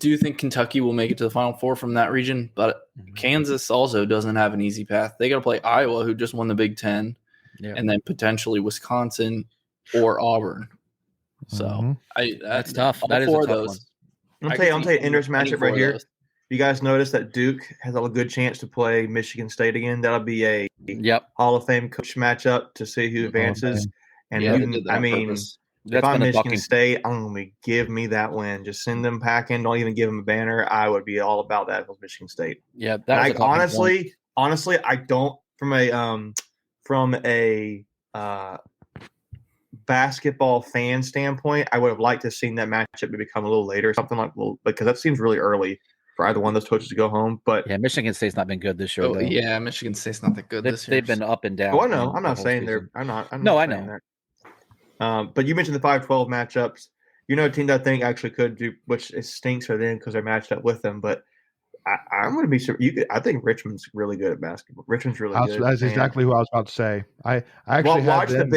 do think Kentucky will make it to the Final Four from that region, but Kansas also doesn't have an easy path. They got to play Iowa, who just won the Big Ten, Yeah. and then potentially Wisconsin or Auburn. So Mhm. That's tough. All That is a four of tough those. one. I'll I tell you, could an see interesting any matchup four right of here. those. You guys notice that Duke has a good chance to play Michigan State again. That'll be a Yep. Hall of Fame coach matchup to see who advances. And Yeah, who they can- did that I on mean, purpose. if That's I'm been a Michigan talking. State, I'm going to give me that win. Just send them packing. Don't even give them a banner. I would be all about that with Michigan State. Yeah, And that was I a talking point. honestly, I don't from a basketball fan standpoint. I would have liked to have seen that matchup become a little later, something like because that seems really early for either one of those coaches to go home. But Yeah, Michigan State's not been good this year. Oh, though. yeah, Michigan State's not that good this year. They've been up and down. oh, I know. the I'm not whole saying season. they're. I'm not. No, I saying know. that. But you mentioned the 5-12 matchups. You know, a team that I think actually could do, which it stinks for them because they're matched up with them. But I'm going to be. I think Richmond's really good at basketball. Richmond's really good. That's and- exactly what I was about to say. I actually Well, had watch the them-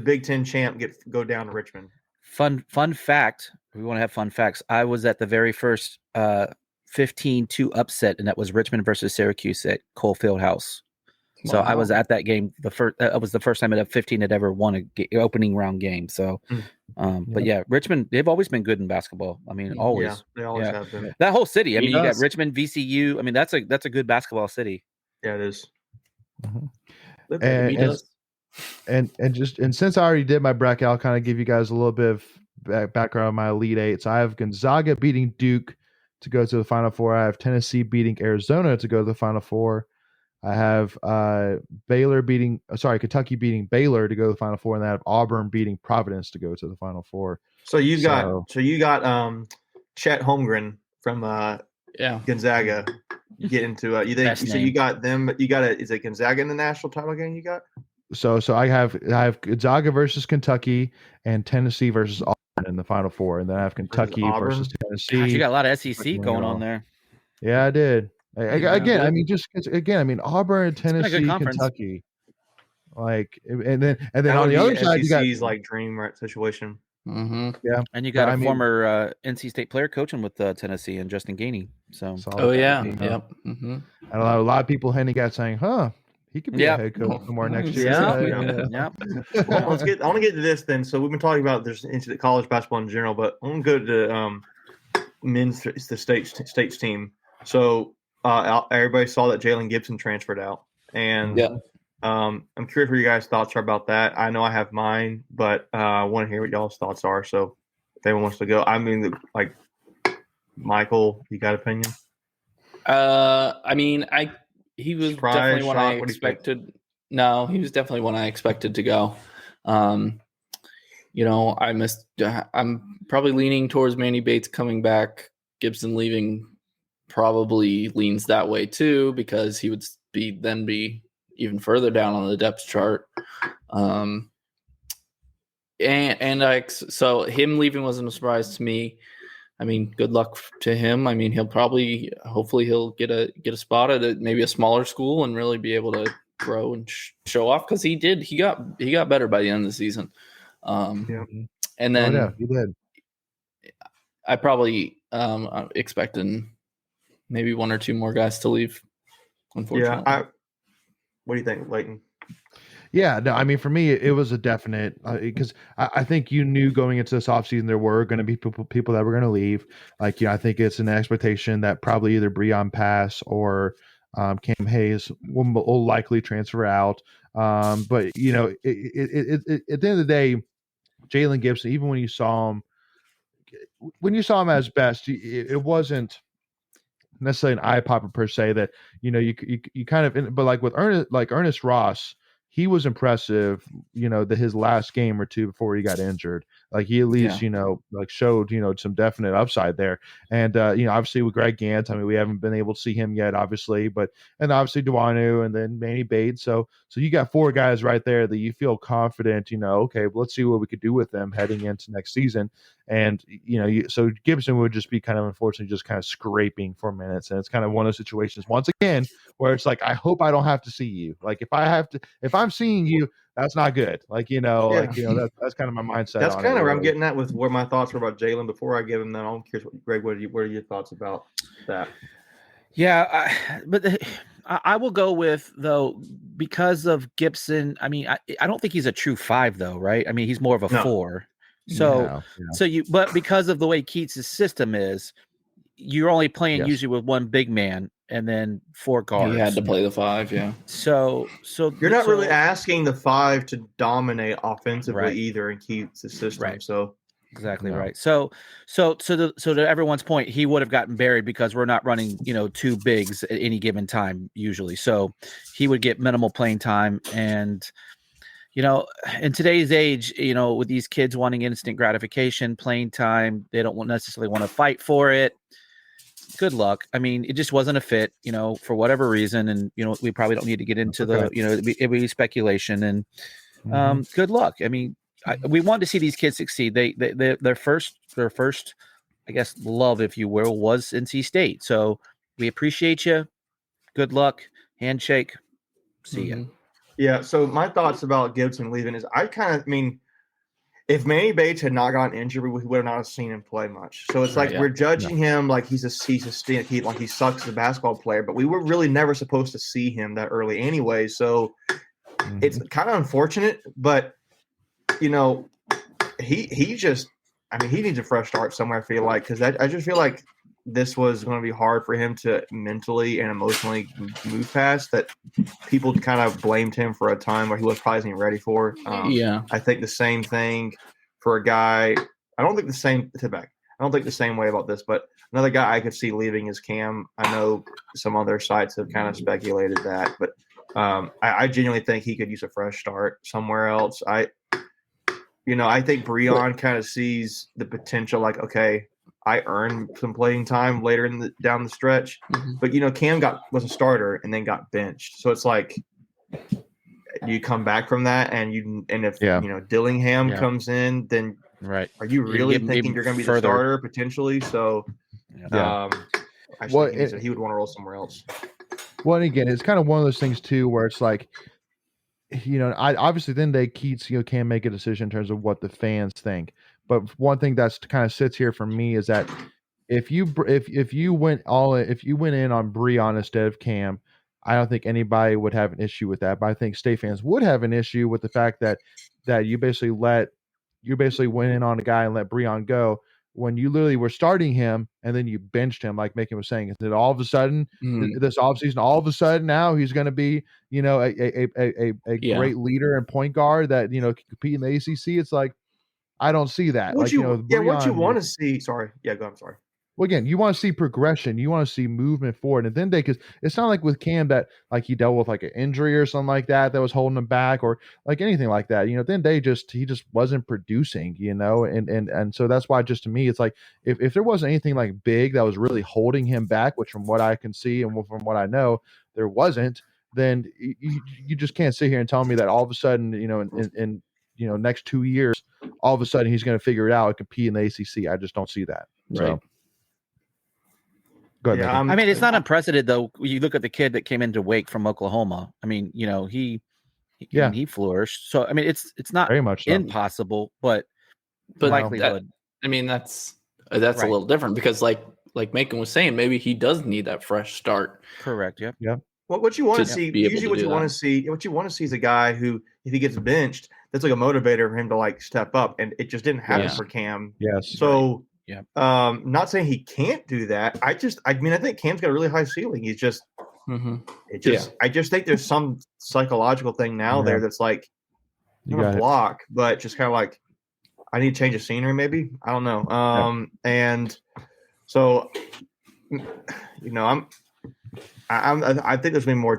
Big Ten champ go down to Richmond. Fun fact. We want to have fun facts. I was at the very first 15-2 upset, and that was Richmond versus Syracuse at Cole Fieldhouse. So I was Wow. at that game. It was the first time that 15 had ever won a opening round game. So, but yeah, Richmond, they've always been good in basketball. I mean, always. Yeah, they always Yeah. have been. That whole city. I He mean, you got does. Richmond, VCU. I mean, that's a good basketball city. Yeah, it is. Mhm. Live And- He there. does. and since I already did my bracket, I'll kind of give you guys a little bit of background on my Elite Eight. So I have Gonzaga beating Duke to go to the Final Four. I have Tennessee beating Arizona to go to the Final Four. I have Kentucky beating Baylor to go to the Final Four, and I have Auburn beating Providence to go to the Final Four. So you got Chet Holmgren from Yeah. Gonzaga. You get into you think Best so name. you got them. You got is it Gonzaga in the national title game? You got So I have Gonzaga versus Kentucky and Tennessee versus Auburn in the Final Four, and then I have Kentucky Auburn? versus Tennessee. Gosh, you got a lot of SEC Fucking going hell. on there. Yeah, I did. Yeah. Again, I mean, Auburn, been a good Tennessee, conference. Kentucky, like, and then that on would the be other side, you got SEC's like dream right situation. Mm-hmm. And you got I a mean- former NC State player coaching with Tennessee and Justin Gainey. So solid. Oh yeah. Yeah. Yep. Mm-hmm. And a lot of people handing out saying, "Huh, he could be Yeah. a head coach somewhere next year." yeah, Yeah. yeah. Well, I want to get to this then. So we've been talking about there's into the college basketball in general, but I want to go to men's the state's team. So everybody saw that Jalen Gibson transferred out, and Yeah. I'm curious what your guys' thoughts are about that. I know I have mine, but I want to hear what y'all's thoughts are. So if anyone wants to go, I mean, like Michael, you got opinion? I mean, he was Surprise, definitely one I shock, what do you think? expected. No, he was definitely one I expected to go. I'm probably leaning towards Manny Bates coming back. Gibson leaving probably leans that way too, because he would be even further down on the depth chart. So him leaving wasn't a surprise to me. I mean, good luck to him. I mean, hopefully he'll get a spot at maybe a smaller school and really be able to grow and show off, because he got better by the end of the season. And then he did. I probably expected maybe one or two more guys to leave. Unfortunately, what do you think, Leighton? Yeah, no, I mean, for me, it was a definite, because I think you knew going into this offseason there were going to be people that were going to leave. Like, I think it's an expectation that probably either Breon Pass or Cam Hayes will likely transfer out. But at the end of the day, Jalen Gibson, even when you saw him as best, it wasn't necessarily an eye popper per se that you kind of, but like with Ernest Ross, he was impressive, his last game or two before he got injured. Like he at least, showed, some definite upside there. And, obviously with Greg Gant, I mean, we haven't been able to see him yet, obviously, and obviously Duanu and then Manny Bates. So you got four guys right there that you feel confident, okay, well, let's see what we could do with them heading into next season. And, so Gibson would just be kind of, unfortunately, just kind of scraping for minutes. And it's kind of one of those situations, once again, where it's like, I hope I don't have to see you. Like if I'm seeing you, that's not good. Like, that's kind of my mindset. That's kind of where I'm getting at with where my thoughts were about Jalen before I give him that. I'm curious, Greg, what are your thoughts about that? Yeah, I will go with, though, because of Gibson. I mean, I don't think he's a true 5, though, right? I mean, he's more of a 4. So, but because of the way Keats' system is, you're only playing usually with one big man and then 4 guards. He had to play the 5, yeah. So you're not really asking the 5 to dominate offensively either in Keats' system. Right. So exactly right. So to everyone's point, he would have gotten buried because we're not running 2 bigs at any given time usually. So he would get minimal playing time. And in today's age, with these kids wanting instant gratification, playing time, they don't necessarily want to fight for it. Good luck. I mean, it just wasn't a fit, for whatever reason. And, we probably don't need to get into it'd be speculation, and good luck. I mean, we want to see these kids succeed. Their first, I guess, love, if you will, was NC State. So we appreciate you. Good luck. Handshake. See ya. Yeah. So my thoughts about Gibson leaving is, if Manny Bates had not gotten injured, we would have not seen him play much. So it's like we're judging him like he sucks as a basketball player, but we were really never supposed to see him that early anyway. So it's kind of unfortunate, but he needs a fresh start somewhere. I feel like, because I just feel like this was going to be hard for him to mentally and emotionally move past, that people kind of blamed him for a time where he was probably ready for. I think the same thing for a guy. I don't think the same way about this, but another guy I could see leaving is Cam. I know some other sites have kind of speculated that, but I genuinely think he could use a fresh start somewhere else. I think Breon kind of sees the potential, like, okay, I earned some playing time later down the stretch, but Cam was a starter and then got benched. So it's like, you come back from that, and if Dillingham comes in, then are you really thinking you're going to be the starter potentially? So I think he would want to roll somewhere else. Well, and again, it's kind of one of those things too, where it's like, obviously then Keats can make a decision in terms of what the fans think. But one thing that's kind of sits here for me is that if you went in on Breon instead of Cam, I don't think anybody would have an issue with that. But I think State fans would have an issue with the fact that you basically went in on a guy and let Breon go when you literally were starting him, and then you benched him, like Macon was saying. That all of a sudden, this offseason, all of a sudden now he's going to be, a great leader and point guard that can compete in the ACC. It's like, I don't see that. What you want to see? Sorry. Yeah, go. I'm sorry. Well, again, you want to see progression, you want to see movement forward, and then because it's not like with Cam that like he dealt with like an injury or something like that was holding him back, or like anything like that. Then he just wasn't producing, and so that's why just to me it's like if there wasn't anything like big that was really holding him back, which from what I can see and from what I know there wasn't, then you just can't sit here and tell me that all of a sudden in next 2 years all of a sudden he's going to figure it out and compete in the ACC. I just don't see that. Right. So. Go ahead, Yeah, Megan. I mean, it's not unprecedented though. You look at the kid that came into Wake from Oklahoma. I mean, he flourished. So I mean, it's not Very much so. impossible, but likelihood. That's a little different because like Macon was saying, maybe he does need that fresh start. Correct. Yep. Yeah. What you want to see, usually what you want to see is a guy who, if he gets benched, that's like a motivator for him to like step up, and it just didn't happen for Cam. Yes. So, yeah. Not saying he can't do that. I think Cam's got a really high ceiling. He's just, I just think there's some psychological thing now there that's like not a block, but just kind of like I need to change the scenery. Maybe I don't know. And so, I think there's been more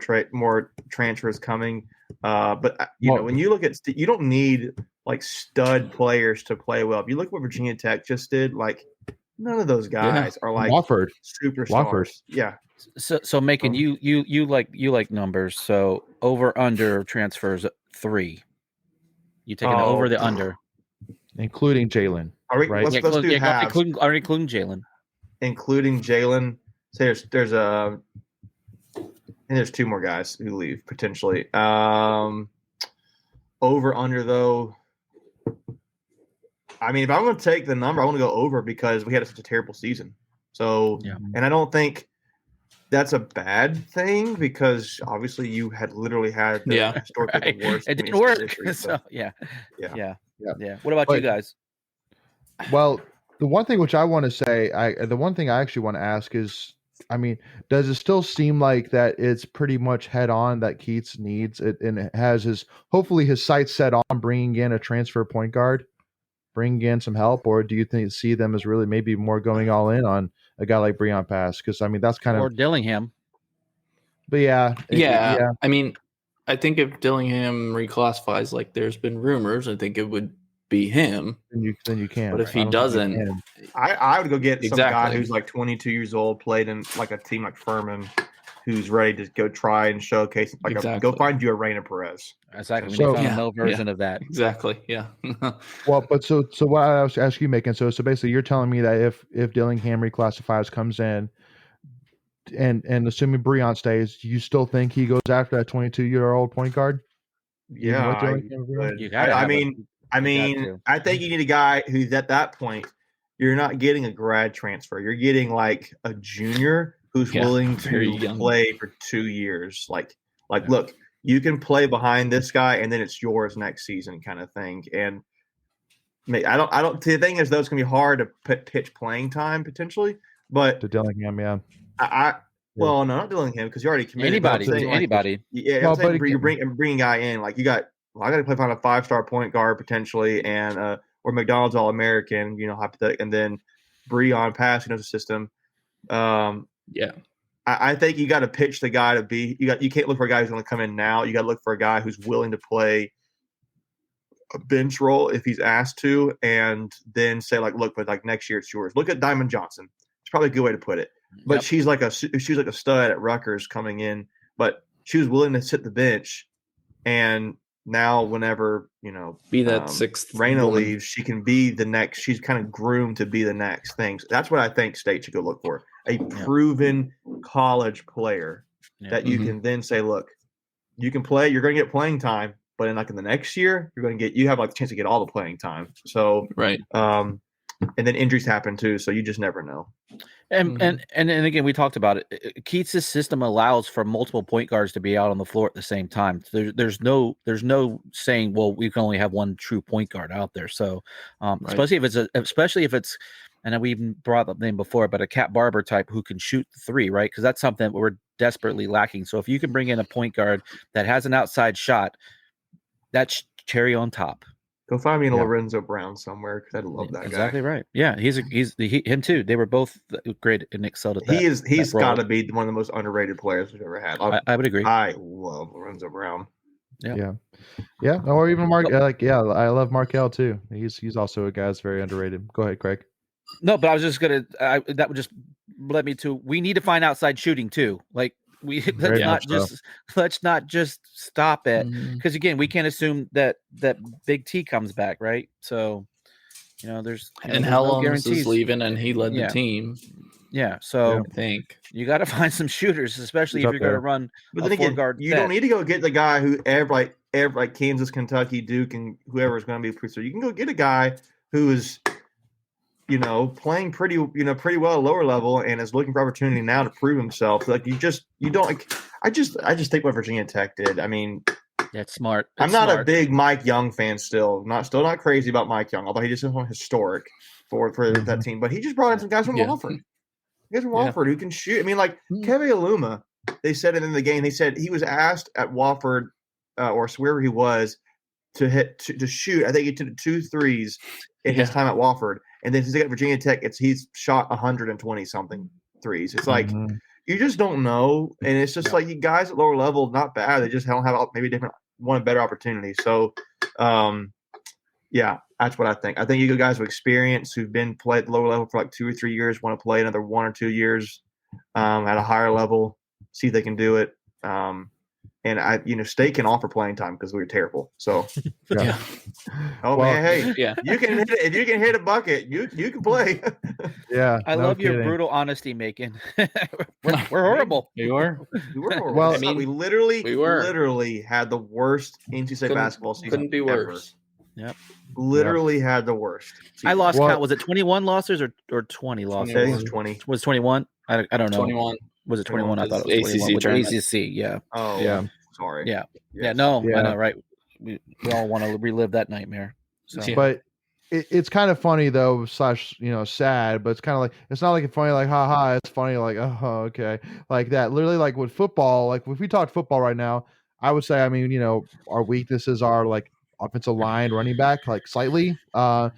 transfers coming, but when you look at, you don't need like stud players to play well. If you look at what Virginia Tech just did, like none of those guys are like Wofford. superstars. Yeah. So Macon, you like numbers. So over under transfers 3. You taking the over the under, including Jalen. Right? Let's do halves. Including Jalen. Including Jalen. So there's 2 more guys who leave potentially. Over under though. I mean, if I'm going to take the number, I want to go over because we had such a terrible season. So, and I don't think that's a bad thing because obviously you had literally had the historically the worst. It didn't work. History, so yeah. What about you guys? Well, the one thing which I want to say, the one thing I actually want to ask is, I mean, does it still seem like that it's pretty much head on that Keats needs it, and it has hopefully his sights set on bringing in a transfer point guard, bringing in some help, or do you see them as really maybe more going all in on a guy like Breon Pass? Because I mean, that's kind or Dillingham. But yeah. I mean, I think if Dillingham reclassifies like there's been rumors, I think it would be him. Then you can. But if he doesn't, I would go get some guy who's like 22 years old, played in like a team like Furman, who's ready to go try and showcase. Go find you a Reina Perez. Exactly. So, no version of that. Exactly. Yeah. Well, but so what I was asking you, Macon. So basically, you're telling me that if Dillingham reclassifies, comes in, and assuming Breon stays, you still think he goes after that 22-year-old point guard? Yeah. I think you need a guy who's at that point, you're not getting a grad transfer. You're getting like a junior who's willing to play for 2 years. Look, you can play behind this guy and then it's yours next season kind of thing. And I don't, the thing is though, it's going to be hard to pitch playing time potentially, but to Dillingham, yeah. Well, no, not Dillingham because you already committed. Anybody. Yeah, you're bringing a guy in. Like I got to play behind a 5-star point guard potentially, and or McDonald's All-American, and then Breon Pass, the system. I think you got to pitch the guy to be. You can't look for a guy who's going to come in now. You got to look for a guy who's willing to play a bench role if he's asked to, and then say like, look, but like next year it's yours. Look at Diamond Johnson. It's probably a good way to put it. But she's like a stud at Rutgers coming in, but she was willing to sit the bench, and now whenever be that sixth Reina leaves, she can be the next. She's kind of groomed to be the next thing. So that's what I think State should go look for: a proven college player that you can then say, look, you can play. You're going to get playing time, but in the next year, you have like the chance to get all the playing time. So right. And then injuries happen too, so you just never know. And again, we talked about it. Keats' system allows for multiple point guards to be out on the floor at the same time. There's no saying, well, we can only have one true point guard out there. So, especially if it's, and we even brought up the name before, but a Cat Barber type who can shoot the 3, right? Because that's something that we're desperately lacking. So if you can bring in a point guard that has an outside shot, that's cherry on top. Go find me a Yeah. Lorenzo Brown somewhere because I love that Exactly guy. right. Yeah, him too. They were both great and excelled at that. He's that role. got to be one of the most underrated players we've ever had. I would agree. I love Lorenzo Brown. Yeah. Or even Mark. I love Markel too. He's also a guy that's very underrated. Go ahead, Craig. No, but I was just gonna. That would just led me to. We need to find outside shooting too. Like Very much so. let's not just stop it Mhm. because again, we can't assume that Big T comes back, right? So, there's And there's no Helms guarantees. is leaving, and he led Yeah. the team. Yeah, so I think. you got to find some shooters, especially He's if up you're going to there. run But a then again, 4-guard you set. don't need to go get the guy who like Kansas, Kentucky, Duke, and whoever is going to be a producer. You can go get a guy who is, playing pretty well at lower level and is looking for opportunity now to prove himself. Like you don't. Like, I just think what Virginia Tech did. I mean, That's smart. I'm not a big Mike Young fan. Still not crazy about Mike Young, although he just is historic for that team. But he just brought in some guys from Wofford. Guys from Wofford who can shoot. I mean, like Kevin Aluma, they said it in the game. They said he was asked at Wofford or wherever he was to shoot. I think he took 2 threes in his time at Wofford, and then since he got Virginia Tech, he's shot 120 something threes. It's like you just don't know, and it's just like you guys at lower level, not bad. They just don't have maybe one better opportunity. So, that's what I think. I think you guys with experience who've been played at lower level for like 2 or 3 years want to play another 1 or 2 years at a higher level, see if they can do it. And State can offer playing time because we were terrible. So, man, hey, you can hit it. If you can hit a bucket, you can play. Yeah, I love your brutal honesty, Macon. we're horrible. We were. We were horrible. Well, we literally had the worst NC basketball season. Couldn't be worse. Yep. Literally had the worst. I lost count. Was it 21 losses or 20 losses? I think it was 20. Was 21? I don't know. 21. Was it 21? I thought it was 21 with the ACC. Yeah. Oh, yeah. Sorry. Yeah. Yes. Yeah. No, I know, right? We all want to relive that nightmare. So. But it's kind of funny though, / sad. But it's kind of like it's not like it's funny, like haha. It's funny, like oh okay, like that. Literally, like with football, like if we talk football right now, I would say, I mean, our weaknesses are like offensive line, running back, like slightly. But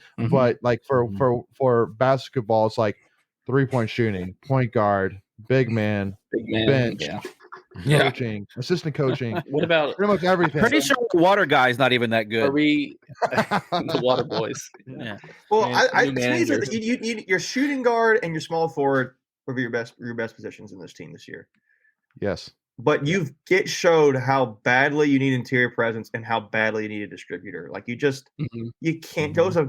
like for basketball, it's like 3-point shooting, point guard, big man, bench, coaching, assistant coaching. What about pretty much everything? Pretty sure the water guy is not even that good. Are we the water boys? Yeah. Well, to me, your shooting guard and your small forward will be your best positions in this team this year. Yes. But showed how badly you need interior presence and how badly you need a distributor. Like you can't. Those are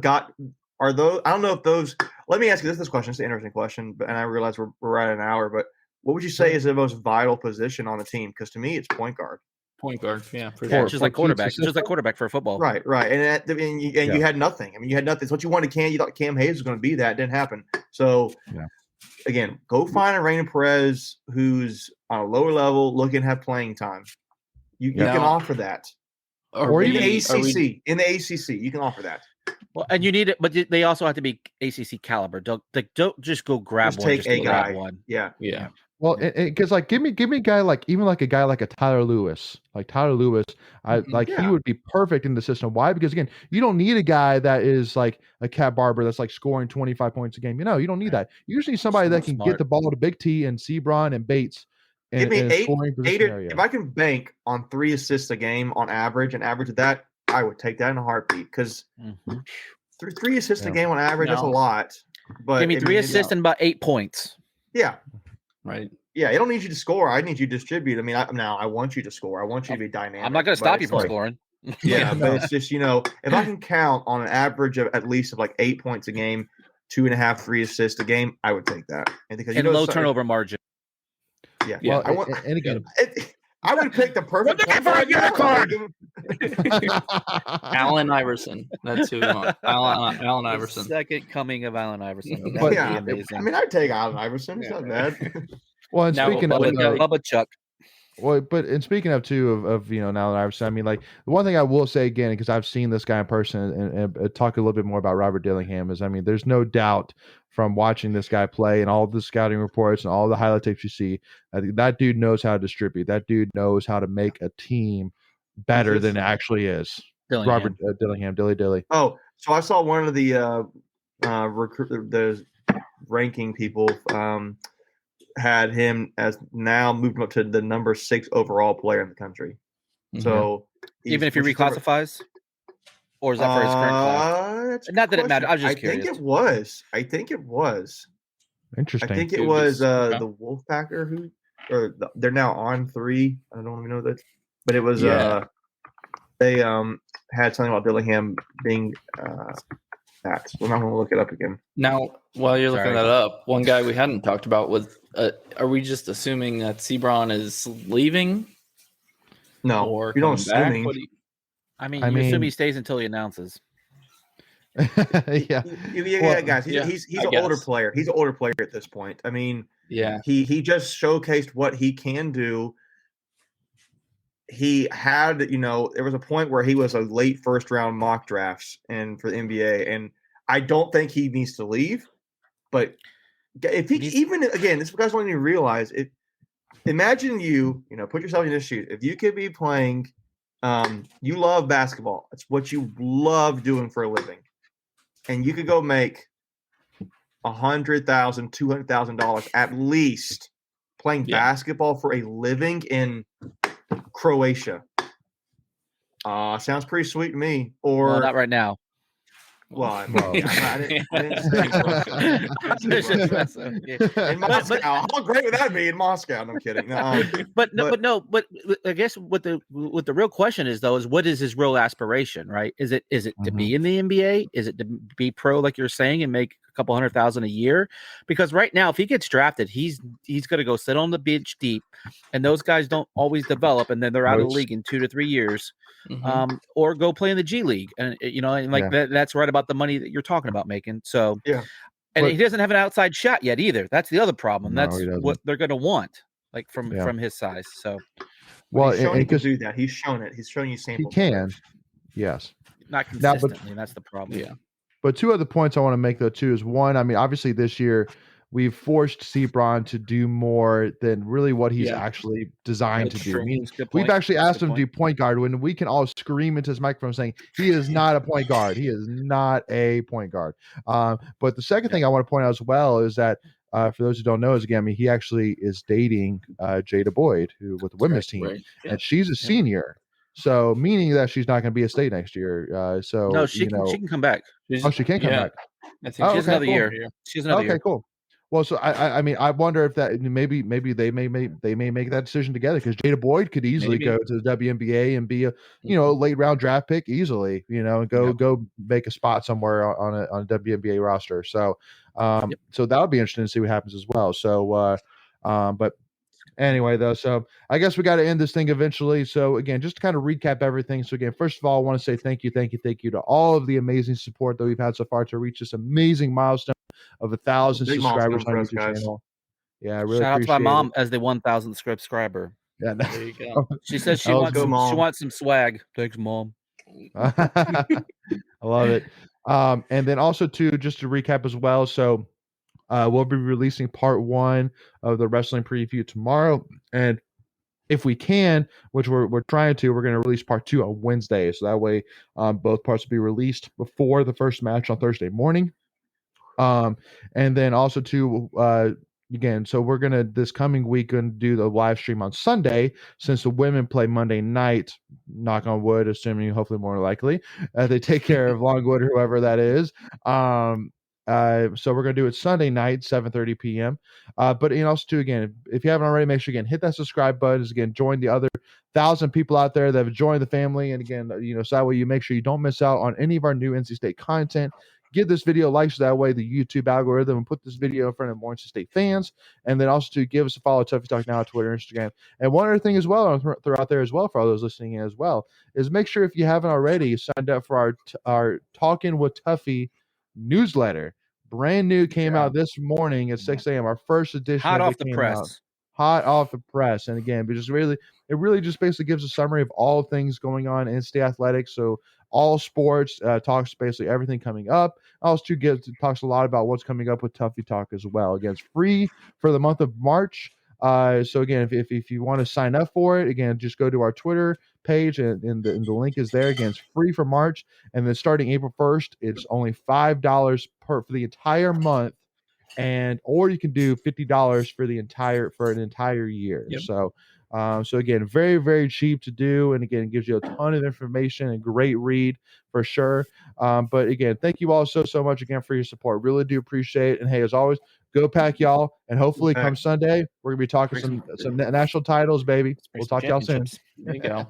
those. I don't know if those. Let me ask you this question. It's an interesting question, and I realize we're right at an hour. But what would you say is the most vital position on the team? Because to me, it's point guard. Point guard, yeah, for Yeah, sure. just like quarterback. Just like quarterback for football. Right. And you had nothing. I mean, you had nothing. It's what you wanted. You thought Cam Hayes was going to be that. It didn't happen. So. Yeah. Again, go find a Raina Perez who's on a lower level, looking to have playing time. You can offer that. Or in the ACC. In the ACC, you can offer that. Well, and you need it, but they also have to be ACC caliber. Don't just go grab one. Take a guy. One. Yeah. Well, because like give me a guy like even like a guy like a Tyler Lewis, he would be perfect in the system. Why? Because again, you don't need a guy that is like a Cat Barber that's like scoring 25 points a game. You don't need that. You just need somebody that can get the ball to Big T and Sebron and Bates. Give me eight if I can bank on 3 assists a game on average and average that, I would take that in a heartbeat because 3 assists a game on average, that's a lot. But give me 3 assists and about 8 points. Yeah. Right. Yeah, I don't need you to score. I need you to distribute. I mean, I want you to score. I want you to be dynamic. I'm not going to stop you from scoring. Yeah, but it's just, if I can count on an average of at least of like 8 points a game, 2.5, 3 assists a game, I would take that. And because low turnover margin. Yeah. Well, and again, I would pick the perfect for a unicorn. Allen Iverson. That's who we want. Allen Iverson. Second coming of Allen Iverson. But, amazing. I mean, I'd take Allen Iverson. It's not bad. Well, and speaking of Bubba Chuck. Well, but and speaking of too of Allen Iverson, I mean, like the one thing I will say again, because I've seen this guy in person and talk a little bit more about Robert Dillingham is, I mean, there's no doubt from watching this guy play and all the scouting reports and all the highlight tapes you see, I think that dude knows how to distribute. That dude knows how to make a team better than it actually is. Robert Dillingham, Dilly. Oh, so I saw one of the the ranking people had him as now moved up to the number 6 overall player in the country. So even if he reclassifies, or is that for his current class? Not that it matters. I was just curious. I think it was. Interesting. I think it was the Wolfpacker they're now on 3. I don't even know that, but it was they had something about Dillingham being that. So I'm not going to look it up again. Now, while you're looking that up, one guy we hadn't talked about was, are we just assuming that Sebron is leaving? No, or you don't assuming. You assume he stays until he announces. Yeah, guys. He's an older player. He's an older player at this point. I mean, he just showcased what he can do. He had, there was a point where he was a late first round mock drafts and for the NBA, and I don't think he needs to leave. But if he this guys don't even realize it. Imagine put yourself in his shoes. If you could be playing, you love basketball. It's what you love doing for a living, and you could go make $100,000, $200,000 at least playing basketball for a living in Croatia. Sounds pretty sweet to me. Or not right now. Well, I didn't say in Moscow. How great would that be in Moscow? No, I'm kidding. But I guess what the real question is though is what is his real aspiration, right? Is it to be in the NBA? Is it to be pro like you're saying and make a couple $100,000 a year? Because right now, if he gets drafted, he's going to go sit on the bench deep, and those guys don't always develop, and then they're out of the league in 2 to 3 years. Or go play in the G League, and that's right about the money that you're talking about making. So and he doesn't have an outside shot yet either. That's the other problem. That's what they're going to want, like from his size. So, he's shown he can do that. He's shown it. He's shown you samples. He can, yes, not consistently. And that's the problem. Yeah. But 2 other points I want to make though too is one. I mean, obviously this year we've forced Sebron to do more than really what he's actually designed to do. We've actually asked him to do point guard when we can all scream into his microphone saying he is not a point guard. He is not a point guard. But the second thing I want to point out as well is that for those who don't know, he actually is dating Jada Boyd, who with the women's team, and she's a senior. So meaning that she's not going to be at state next year. No, she can come back. She can come back. I think she has another year. She has another year. Okay, cool. Well, so I mean, I wonder if that maybe they may make that decision together because Jada Boyd could easily go to the WNBA and be a late round draft pick easily, and go make a spot somewhere on a WNBA roster. So so that would be interesting to see what happens as well. So but anyway though, so I guess we got to end this thing eventually. So again, just to kind of recap everything. So again, first of all, I want to say thank you to all of the amazing support that we've had so far to reach this amazing milestone of 1,000 subscribers on YouTube channel. Yeah, I really shout out to my mom it. as the 1,000th subscriber. Yeah, there you go. She says she wants some swag. Thanks, Mom. I love it. And then also too, just to recap as well. So we'll be releasing part 1 of the wrestling preview tomorrow, and if we can, which we're trying to, we're going to release part 2 on Wednesday. So that way, both parts will be released before the first match on Thursday morning. And then also too, again, so we're gonna this coming week gonna do the live stream on Sunday since the women play Monday night. Knock on wood, assuming hopefully more likely they take care of Longwood or whoever that is. So we're gonna do it Sunday night, 7:30 p.m. But also too, again, if you haven't already, make sure hit that subscribe button. Again, join the other 1,000 people out there that have joined the family, and again, so that way you make sure you don't miss out on any of our new NC State content. Give this video likes so that way the YouTube algorithm will put this video in front of more NC State fans, and then also to give us a follow, Tuffy Talk Now, Twitter, Instagram. And one other thing as well, I'll throw out there as well for all those listening in as well, is make sure if you haven't already signed up for our Talking with Tuffy newsletter. Brand new, came out this morning at 6 a.m. Our first edition. Hot off the press. Hot off the press. And again, it really just basically gives a summary of all things going on in state athletics. So all sports, talks basically everything coming up. Also talks a lot about what's coming up with Tuffy Talk as well. Again, it's free for the month of March. So again, if you want to sign up for it, again, just go to our Twitter page, and the link is there. Again, it's free for March, and then starting April 1st, it's only $5 for the entire month, or you can do $50 for an entire year. Yep. So again, very, very cheap to do, and again, it gives you a ton of information and great read for sure. But again, thank you all so much again for your support. Really do appreciate it. And hey, as always, go Pack, y'all, and hopefully come Sunday we're gonna be talking some national titles, baby. We'll talk to y'all soon. There you go.